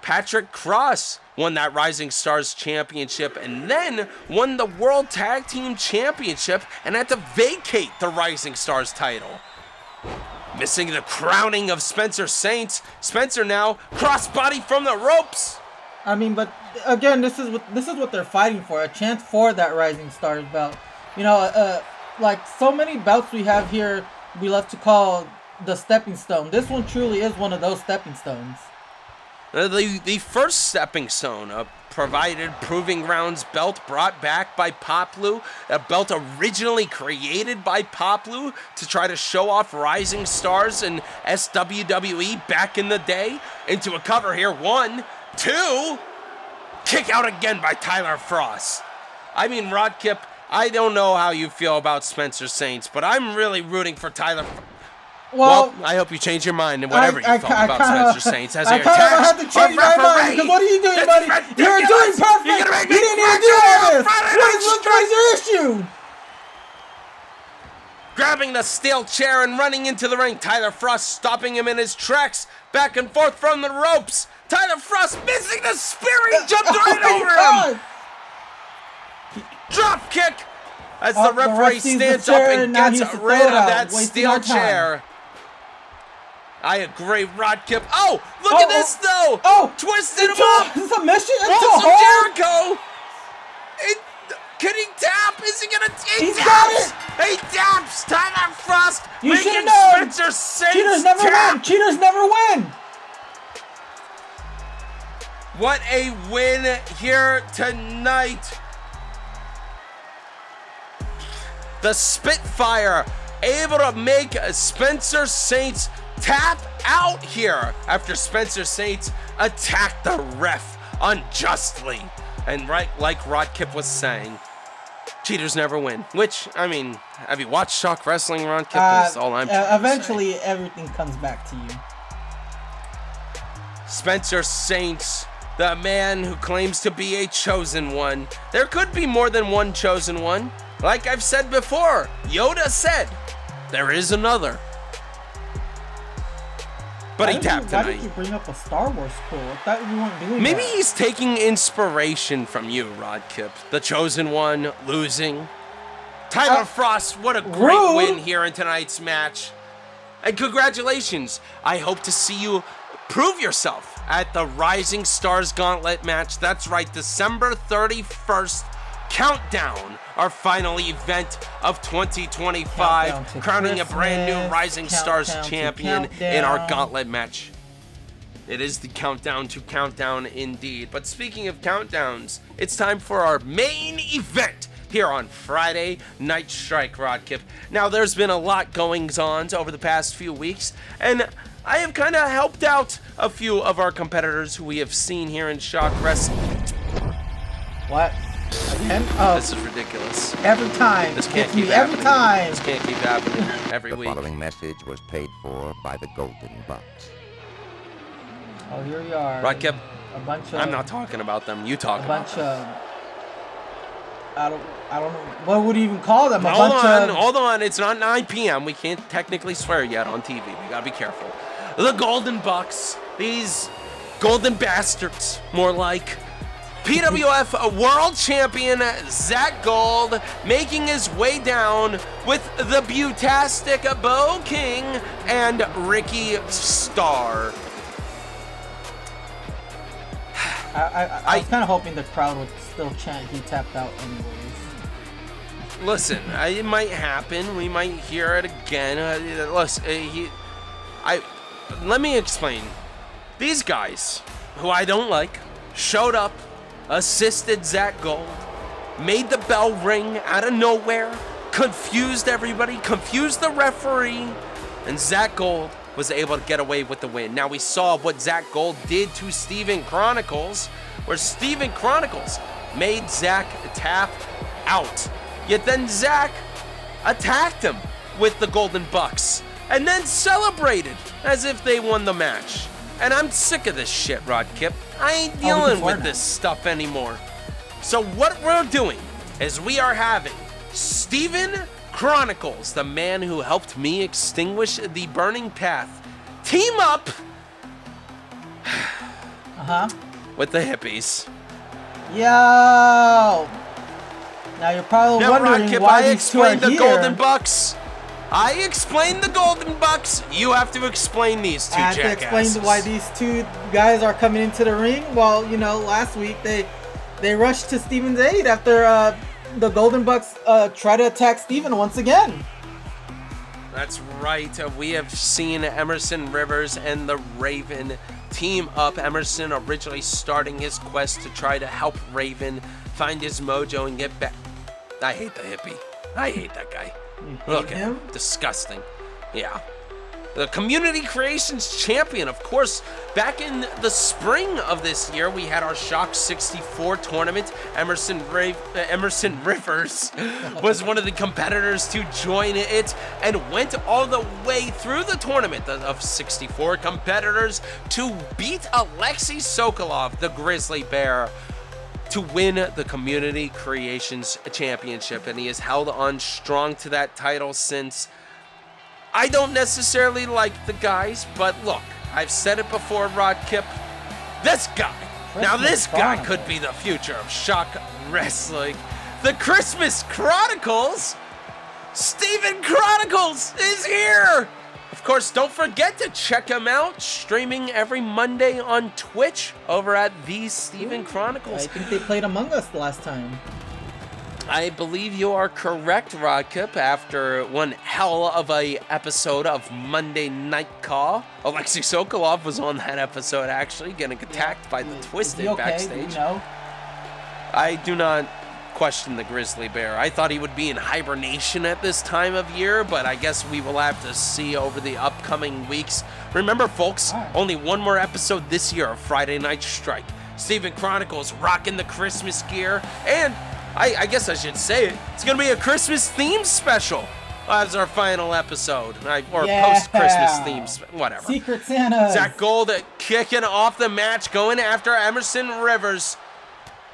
Patrick Cross won that Rising Stars Championship and then won the World Tag Team Championship and had to vacate the Rising Stars title. Missing the crowning of Spencer Saints. Spencer now crossbody from the ropes. I mean, but again, this is what they're fighting for, a chance for that Rising Stars belt. Like so many belts we have here, we love to call the stepping stone. This one truly is one of those stepping stones. The first stepping stone, a provided Proving Grounds belt brought back by Poplu, a belt originally created by Poplu to try to show off Rising Stars and SWWE back in the day, into a cover here. 1, 2, kick out again by Tyler Frost. I mean, Rod Kip, I don't know how you feel about Spencer Saints, but I'm really rooting for Tyler Well, I hope you change your mind and whatever you felt about Spencer Saints as your attacks. I kind of have to change my mind because what are you doing, buddy? You're doing perfect. You didn't even do all this. What is your issue? Grabbing the steel chair and running into the ring. Tyler Frost stopping him in his tracks. Back and forth from the ropes. Tyler Frost missing the spear. He jumped right over him. Drop kick as the referee stands up and gets rid of that steel chair. I agree, Rod Kip. Oh, look at this, though. Oh, twisted him up. This is a mission into Jericho. Can he tap? Is he going to? He's got it. He taps. Tyler Frost making Spencer Saints Cheaters never win. Cheaters never win. What a win here tonight. The Spitfire able to make Spencer Saints tap out here after Spencer Saints attacked the ref unjustly. And right, like Rod Kip was saying, cheaters never win. Which, I mean, have you watched Shock Wrestling, Rod Kip? That's all I'm trying to say. Eventually, everything comes back to you. Spencer Saints, the man who claims to be a chosen one. There could be more than one chosen one. Like I've said before, Yoda said, there is another. But he tapped tonight. Why did you bring up a Star Wars quote? I thought you weren't doing Maybe that. He's taking inspiration from you, Rod Kip. The chosen one, losing. Tyler Frost, what a great win here in tonight's match. And congratulations. I hope to see you prove yourself at the Rising Stars Gauntlet match. That's right, December 31st. Countdown, our final event of 2025, crowning a brand new Rising Stars champion in our gauntlet match. It is the countdown to countdown indeed. But speaking of countdowns, it's time for our main event here on Friday Night Strike, Rod Kip. Now, there's been a lot goings on over the past few weeks, and I have kind of helped out a few of our competitors who we have seen here in Shock Wrestling. What? Again? Oh. This is ridiculous. Every time. This can't keep every happening. time. This can't keep happening every week. The following message was paid for by the Golden Box. Oh, here we are. Right, a bunch of. I'm not talking about them. You talk about them. A bunch of. I don't know. What would you even call them? Hold on. It's not 9 p.m. We can't technically swear yet on TV. We gotta be careful. The Golden Bucks. These golden bastards, more like. PWF World Champion Zach Gold making his way down with the Butastic Bo King and Ricky Starr. I was kind of hoping the crowd would still chant he tapped out anyways. Listen, it might happen. We might hear it again. Let me explain. These guys, who I don't like, showed up, assisted Zach Gold, made the bell ring out of nowhere, confused everybody, confused the referee, and Zach Gold was able to get away with the win. Now we saw what Zach Gold did to Steven Chronicles, where Steven Chronicles made Zach tap out. Yet then Zach attacked him with the Golden Bucks and then celebrated as if they won the match. And I'm sick of this shit, Rod Kip. I ain't dealing with this stuff anymore. So what we're doing is we are having Steven Chronicles, the man who helped me extinguish the burning path, team up with the hippies. Yo! Now you're probably wondering Rod Kip, why I these two are explained the here. Golden Bucks. I explained the Golden Bucks. You have to explain these two jackasses. I have to explain why these two guys are coming into the ring. Well, you know, last week they rushed to Steven's aid after the Golden Bucks try to attack Steven once again. That's right. We have seen Emerson Rivers and the Raven team up. Emerson originally starting his quest to try to help Raven find his mojo and get back. I hate the hippie. I hate that guy. Look at him. Disgusting. Yeah. The Community Creations Champion, of course. Back in the spring of this year, we had our Shock 64 tournament. Emerson Rivers was one of the competitors to join it and went all the way through the tournament of 64 competitors to beat Alexei Sokolov, the Grizzly Bear, to win the Community Creations Championship. And he has held on strong to that title since. I don't necessarily like the guys, but look, I've said it before, Rod Kip. This guy, this guy could be the future of Shock Wrestling. The Christmas Chronicles, Steven Chronicles is here. Of course, don't forget to check him out, streaming every Monday on Twitch over at The Steven Chronicles. I think they played Among Us last time. I believe you are correct, Rodkip. After one hell of a episode of Monday Night Call, Alexei Sokolov was on that episode, actually, getting attacked by the Twisted backstage. You know? I do not question the Grizzly Bear. I thought he would be in hibernation at this time of year, but I guess we will have to see over the upcoming weeks. Remember, folks, only one more episode this year of Friday Night Strike. Steven Chronicles rocking the Christmas gear, and I guess I should say it. It's going to be a Christmas theme special as our final episode. Or post-Christmas themes. Whatever. Secret Santa. Zach Gold kicking off the match, going after Emerson Rivers.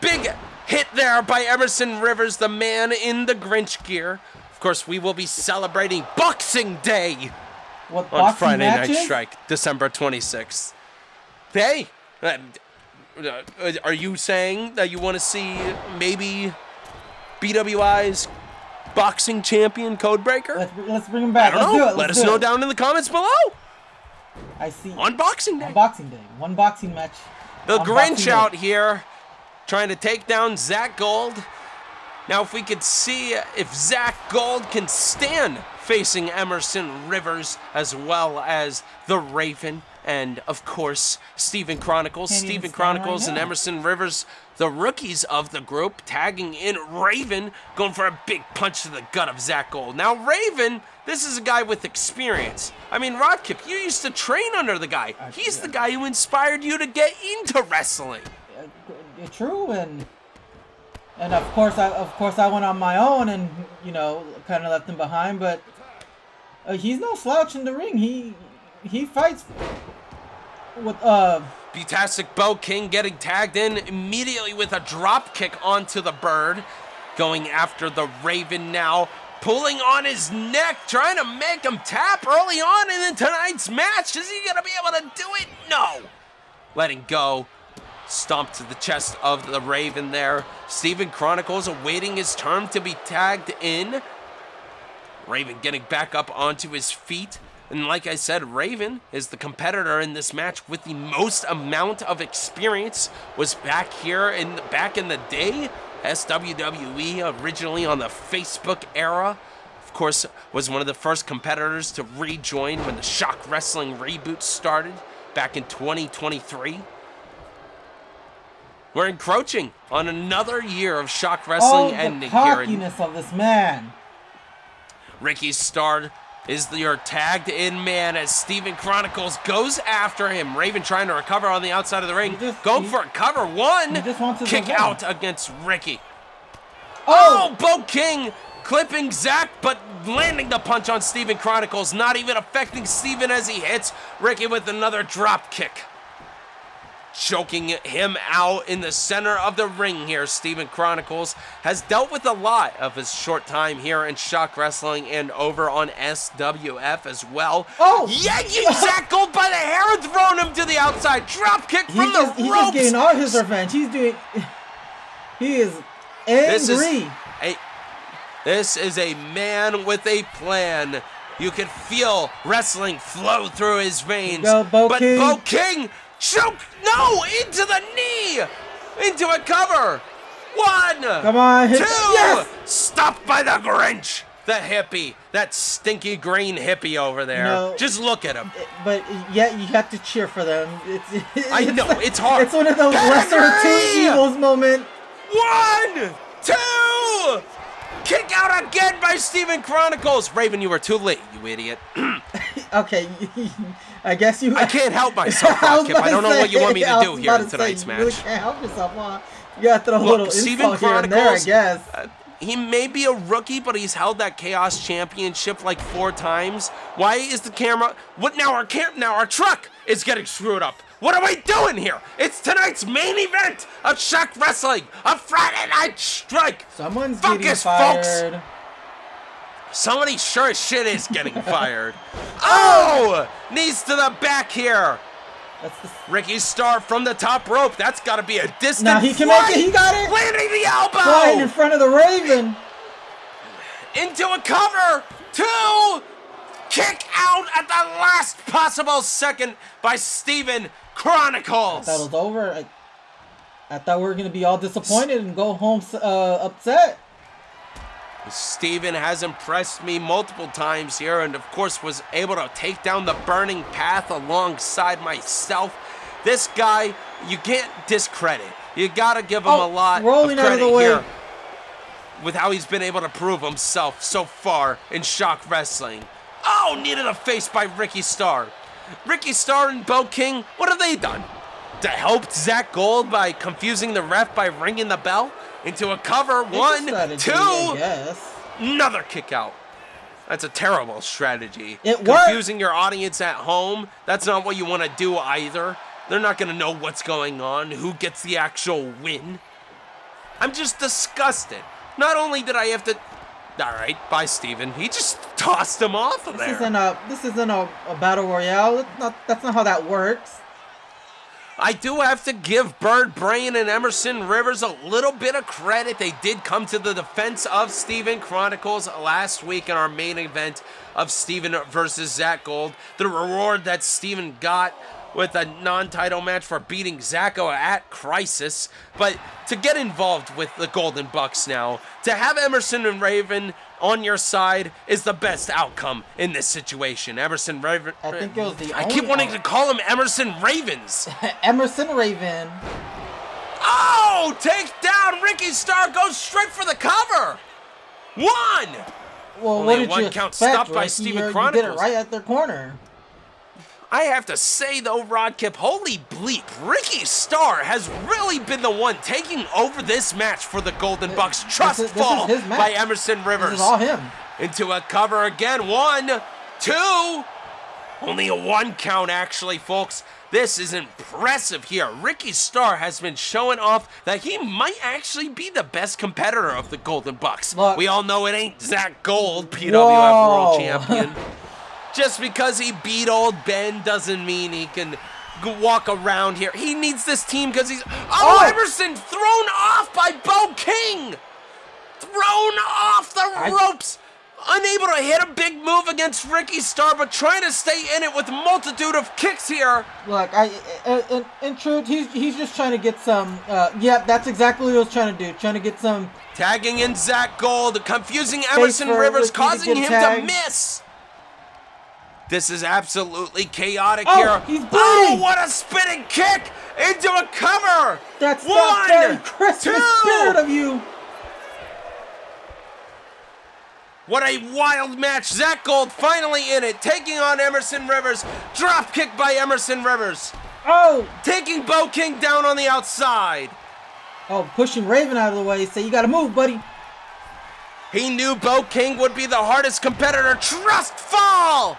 Big hit there by Emerson Rivers, the man in the Grinch gear. Of course, we will be celebrating Boxing Day on Friday Night Strike, December 26th. Hey, are you saying that you want to see maybe BWI's boxing champion Codebreaker? Let's bring him back. I don't know. Let us know down in the comments below. I see. On Boxing Day. On Boxing Day. One boxing match. The Grinch out here trying to take down Zach Gold. Now, if we could see if Zach Gold can stand facing Emerson Rivers as well as the Raven and, of course, Steven Chronicles. Steven Chronicles and Emerson Rivers, the rookies of the group, tagging in Raven, going for a big punch to the gut of Zach Gold. Now, Raven, this is a guy with experience. I mean, Rodkip, you used to train under the guy. He's the guy who inspired you to get into wrestling. True, and And of course I went on my own and, you know, kind of left him behind. But he's no slouch in the ring. He fights with Butastic Bo King getting tagged in immediately with a drop kick onto the Bird. Going after the Raven now. Pulling on his neck, trying to make him tap early on in tonight's match. Is he going to be able to do it? No. Letting go. Stomp to the chest of the Raven there. Steven Chronicles awaiting his turn to be tagged in. Raven getting back up onto his feet. And like I said, Raven is the competitor in this match with the most amount of experience. Was back in the day. SWWE, originally on the Facebook era. Of course, was one of the first competitors to rejoin when the ShockWrestling reboot started back in 2023. We're encroaching on another year of ShockWrestling ending here. Oh, the cockiness of this man. Ricky Starr is your tagged in man as Steven Chronicles goes after him. Raven trying to recover on the outside of the ring. Going for a cover. One kick out against Ricky. Oh, Bo King clipping Zach, but landing the punch on Steven Chronicles. Not even affecting Steven as he hits Ricky with another drop kick. Choking him out in the center of the ring here. Steven Chronicles has dealt with a lot of his short time here in ShockWrestling and over on SWF as well. Oh! Yanking Zach Gold by the hair and throwing him to the outside. Drop kick from the ropes. He's just getting all his revenge. He is angry. This is a man with a plan. You can feel wrestling flow through his veins. Bo King choke! No! Into the knee! Into a cover! One! Come on, hit 2! Yes! Stopped by the Grinch! The hippie. That stinky green hippie over there. No, just look at him. But yet you have to cheer for them. I know, it's hard. It's one of those lesser two evils moment. 1, 2! Kick out again by Steven Chronicles. Raven, you were too late, you idiot. Okay, I guess you... I can't help myself, Kip. I don't know what you want me to do here in tonight's match. You really can't help yourself, huh? You gotta throw a little insult here and there, I guess. He may be a rookie, but he's held that Chaos Championship like 4 times. Why is the camera... What now? Our truck is getting screwed up. What are we doing here? It's tonight's main event of ShockWrestling, a Friday Night Strike. Someone's getting fired. Folks. Somebody sure as shit is getting fired. Oh! Knees to the back here. Ricky Starr from the top rope. That's got to be a distant Now he can make it. He got it. Landing the elbow. Flying in front of the Raven. Into a cover. 2. Kick out at the last possible second by Steven Chronicles. I thought it was over. I thought we were going to be all disappointed and go home upset. Steven has impressed me multiple times here and, of course, was able to take down the Burning Path alongside myself. This guy, you can't discredit. You got to give him a lot of credit here with how he's been able to prove himself so far in ShockWrestling. Oh, knee to the face by Ricky Starr. Ricky Starr and Bo King, what have they done? To help Zach Gold by confusing the ref by ringing the bell? Into a cover. 1, 2. Another kick out. That's a terrible strategy. It worked. Confusing your audience at home. That's not what you want to do either. They're not going to know what's going on, who gets the actual win. I'm just disgusted. Not only did I have to... All right, bye, Steven. He just tossed him off of there. This isn't a battle royale. That's not how that works. I do have to give Bird Brain and Emerson Rivers a little bit of credit. They did come to the defense of Steven Chronicles last week in our main event of Steven versus Zach Gold. The reward that Steven got with a non-title match for beating Zacko at Crisis. But to get involved with the Golden Bucks now, to have Emerson and Raven on your side is the best outcome in this situation. Emerson Raven. I think it was the I keep wanting to call him Emerson Ravens. Emerson Raven. Oh, take down Ricky Starr, goes straight for the cover. 1. Well, Only what did one you count expect, stopped by Steven Chronicles. You did it right at their corner. I have to say though, Rodkip, holy bleep, Ricky Starr has really been the one taking over this match for the Golden Bucks. Trust fall by Emerson Rivers. This is all him. Into a cover again. 1, 2. Only a 1 count, actually, folks. This is impressive here. Ricky Starr has been showing off that he might actually be the best competitor of the Golden Bucks. Look. We all know it ain't Zach Gold, PWF World Champion. Just because he beat old Ben doesn't mean he can walk around here. He needs this team because he's... Oh, Emerson thrown off by Bo King! Thrown off the ropes! Unable to hit a big move against Ricky Starr, but trying to stay in it with a multitude of kicks here. Look, in truth, he's just trying to get some... yeah, that's exactly what he was trying to do. Trying to get some... Tagging in Zach Gold, confusing Emerson Rivers, causing him to miss. This is absolutely chaotic here. He's bleeding. Oh, what a spinning kick into a cover. That's the very Christmas spirit of you. What a wild match. Zach Gold finally in it, taking on Emerson Rivers. Drop kick by Emerson Rivers. Oh. Taking Bo King down on the outside. Oh, pushing Raven out of the way. Say, you gotta move, buddy. He knew Bo King would be the hardest competitor. Trust fall.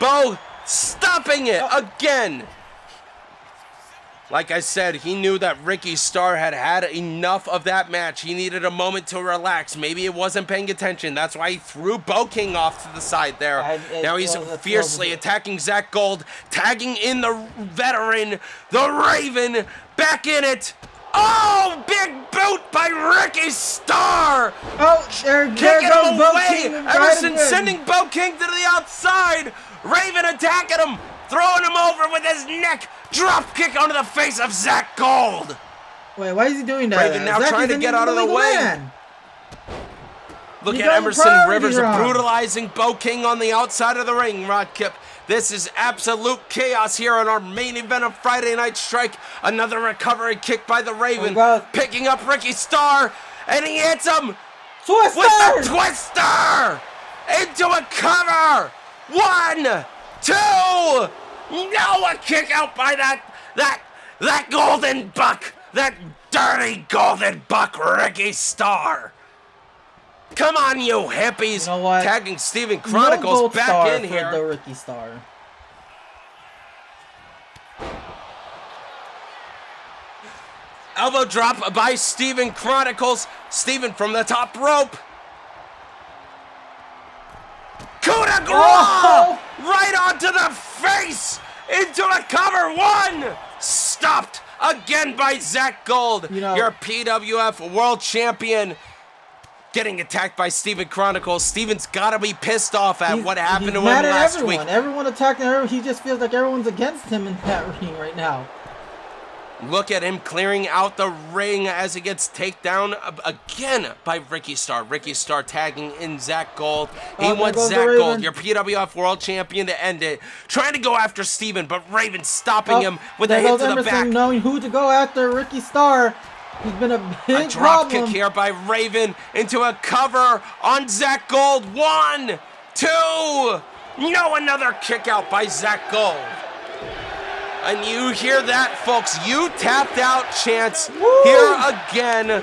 Bo stopping it again. Like I said, he knew that Ricky Starr had had enough of that match. He needed a moment to relax. Maybe it wasn't paying attention. That's why he threw Bo King off to the side there. Now he's fiercely attacking Zach Gold, tagging in the veteran, the Raven, back in it. Oh, big boot by Ricky Starr. Oh, there goes Bo King. Emerson sending Bo King to the outside. Raven attacking him, throwing him over with his neck. Drop kick onto the face of Zach Gold. Wait, why is he doing that? Raven now trying to get out of the way. Look at Emerson Rivers brutalizing Bo King on the outside of the ring, Rodkip. This is absolute chaos here on our main event of Friday Night Strike. Another recovery kick by the Raven. Picking up Ricky Starr, and he hits him with the Twister! Into a cover! 1, 2... No, a kick out by that Golden Buck! That dirty Golden Buck, Ricky Starr! Come on, you hippies! You know what? Tagging Steven Chronicles back in here. The Ricky Starr. Elbow drop by Steven Chronicles. Steven from the top rope. Coup de grace! Right onto the face! Into a cover. 1! Stopped again by Zach Gold. Your PWF World Champion. Getting attacked by Steven Chronicles. Steven's got to be pissed off at what happened to him last week. Everyone attacking her. He just feels like everyone's against him in that ring right now. Look at him clearing out the ring as he gets taken down again by Ricky Starr. Ricky Starr tagging in Zach Gold. He wants Zach Gold, your PWF World Champion, to end it. Trying to go after Steven, but Raven stopping him with a hit to the back. Knowing who to go after, Ricky Starr. He's been a big drop kick here by Raven into a cover on Zach Gold. 1, 2. No, another kick out by Zach Gold. And you hear that, folks. You tapped out chance here again.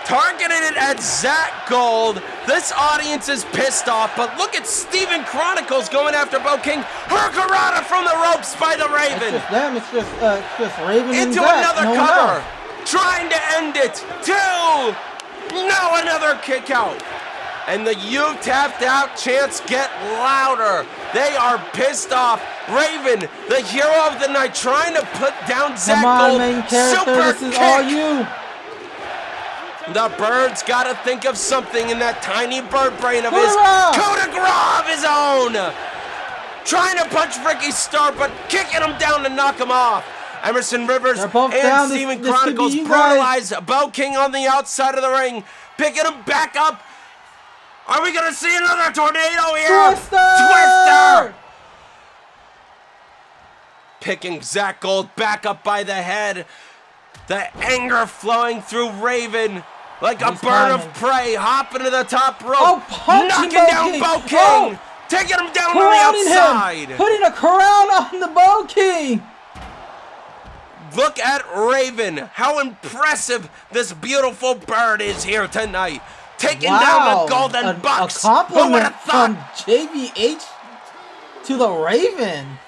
Targeted it at Zach Gold. This audience is pissed off, but look at Steven Chronicles going after Bo King. Hurricanrana from the ropes by the Raven. It's just them. It's just Raven into and another cover. Trying to end it. 2. No, another kick out. And the you tapped out chants get louder. They are pissed off. Raven, the hero of the night, trying to put down Zach Gold. Main character, this is all you. The Bird's got to think of something in that tiny bird brain of his. Coup de grace of his own. Trying to punch Ricky Starr, but kicking him down to knock him off. Emerson Rivers and Steven Chronicles brutalize Bo King on the outside of the ring. Picking him back up. Are we going to see another tornado here? Twister! Picking Zach Gold back up by the head. The anger flowing through Raven like a bird of prey, hopping to the top rope, knocking down Bo King. taking him down Crowning on the outside. him, putting a crown on the Bow King. Look at Raven, how impressive this beautiful bird is here tonight. Taking down the Golden Bucks. A compliment Who would have from thought? JVH to the Raven.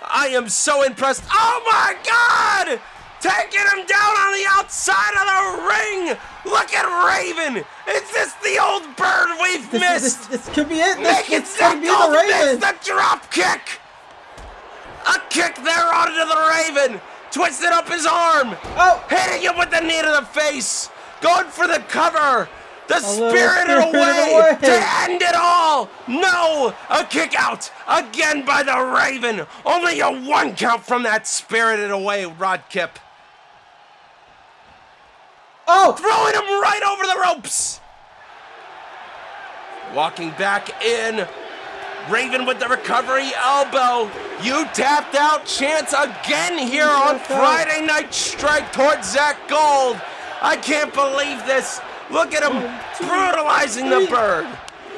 I am so impressed. Oh my God! Taking him down on the outside of the ring. Look at Raven. Is this the old bird we've missed? This could be it. Make it could be the Raven. the drop kick. A kick there onto the Raven. Twisted up his arm. Oh. Hitting him with the knee to the face. Going for the cover. The Spirited Spirited Away Away. to end it all. No, a kick out again by the Raven. Only a 1 count from that Spirited Away, Rod Kip. Oh. Throwing him right over the ropes. Walking back in. Raven with the recovery elbow. You tapped out chance again here on Friday Night Strike towards Zach Gold. I can't believe this. Look at him brutalizing the bird.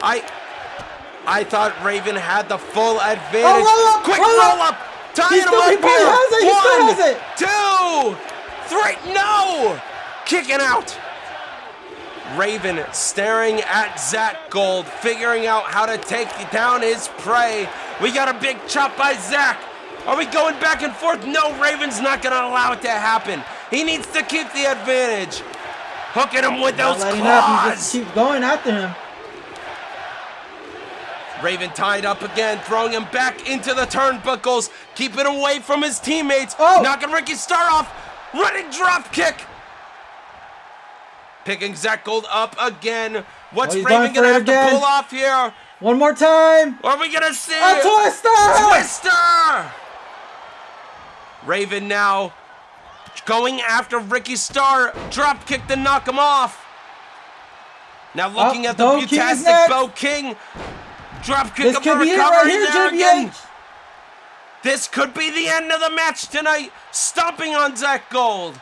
I thought Raven had the full advantage. Oh, Quick roll up. Tying him up He still has it. 1, 2, 3. No. Kicking out. Raven staring at Zach Gold, figuring out how to take down his prey. We got a big chop by Zach. Are we going back and forth? No, Raven's not going to allow it to happen. He needs to keep the advantage. Hooking him with those claws. Just keep going after him. Raven tied up again, throwing him back into the turnbuckles, keeping away from his teammates. Oh. Knocking Ricky Starr off. Running drop kick. Picking Zach Gold up again. What's Raven going to have to pull off here? One more time. Or are we going to see a twister? Twister! Raven now going after Ricky Starr. Drop kick to knock him off. Now looking at the Butastic Bow King. Drop kick of a recovery there again. This could be the end of the match tonight. Stomping on Zach Gold.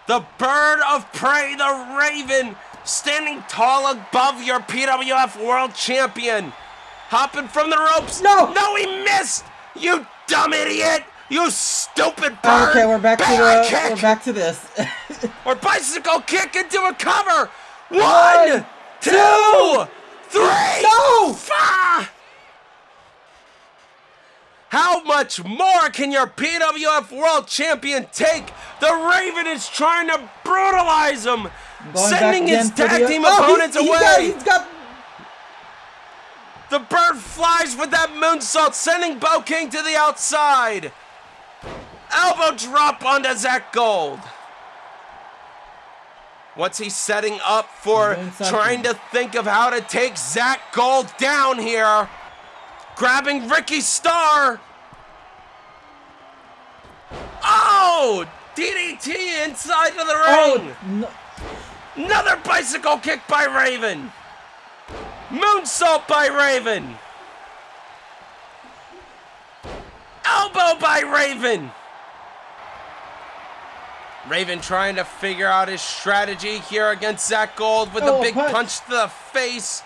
The bird of prey, the Raven, standing tall above your PWF World Champion. Hopping from the ropes. No, he missed. You dumb idiot. You stupid bird. Okay, we're back to this. Or bicycle kick into a cover. 1, 2, 3. No. 5. How much more can your PWF World Champion take? The Raven is trying to brutalize him, sending his tag team opponents away. The bird flies with that moonsault, sending Bow King to the outside. Elbow drop onto Zach Gold. What's he setting up for? Trying to think of how to take Zach Gold down here. Grabbing Ricky Starr. Oh! DDT inside of the ring. No. Another bicycle kick by Raven. Moonsault by Raven. Elbow by Raven. Raven trying to figure out his strategy here against Zach Gold with a big punch to the face.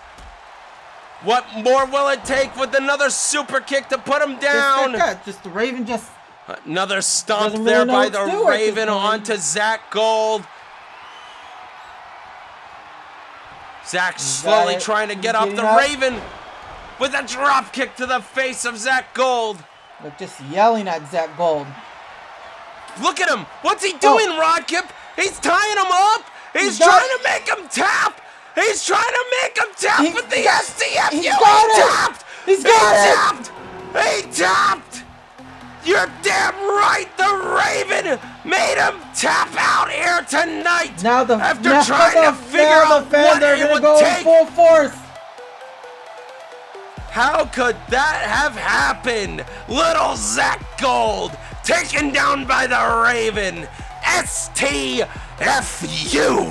What more will it take with another super kick to put him down? Just the Raven just... Another stomp there by the Raven onto Zach Gold. Zach slowly trying to get up. The Raven with a drop kick to the face of Zach Gold. They're just yelling at Zach Gold. Look at him. What's he doing, Rod Kip? He's tying him up. He's trying to make him tap. He's trying to make him tap with the STFU. He tapped. He's got it. He tapped. You're damn right. The Raven made him tap out here tonight. After trying to figure out what it would take. Full force. How could that have happened? Little Zach Gold taken down by the Raven. STFU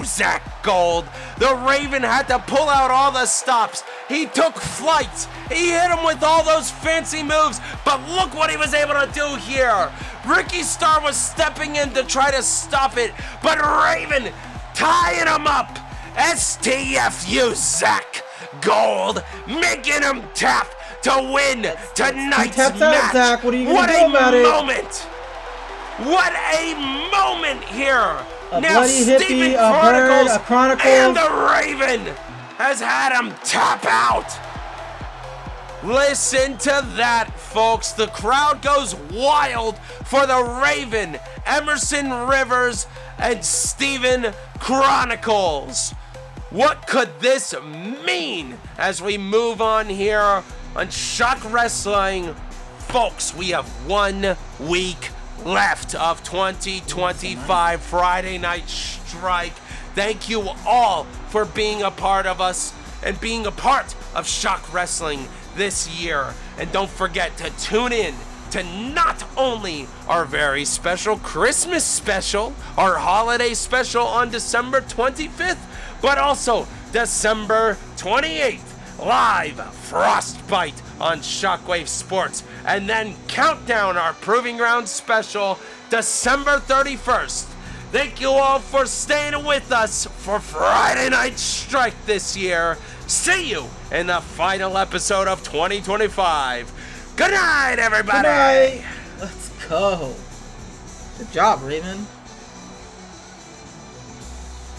Zach Gold. The Raven had to pull out all the stops. He took flights. He hit him with all those fancy moves. But look what he was able to do here. Ricky Starr was stepping in to try to stop it. But Raven tying him up. STFU Zach gold, making him tap to win tonight's taps match. out, Zach. What are you gonna do about it? What a moment here! A Now bloody hippie, Stephen a bird, a Chronicles, and the Raven has had him tap out. Listen to that, folks. The crowd goes wild for the Raven, Emerson Rivers, and Stephen Chronicles. What could this mean as we move on here on Shock Wrestling? Folks, we have 1 week left of 2025 Friday Night Strike. Thank you all for being a part of us and being a part of Shock Wrestling this year. And don't forget to tune in to not only our very special Christmas special, our holiday special on December 25th, but also December 28th, live Frostbite on Shockwave Sports, and then Countdown, our Proving Ground special, December 31st. Thank you all for staying with us for Friday Night Strike this year. See you in the final episode of 2025. Good night, everybody. Good night. Let's go. Good job, Raven.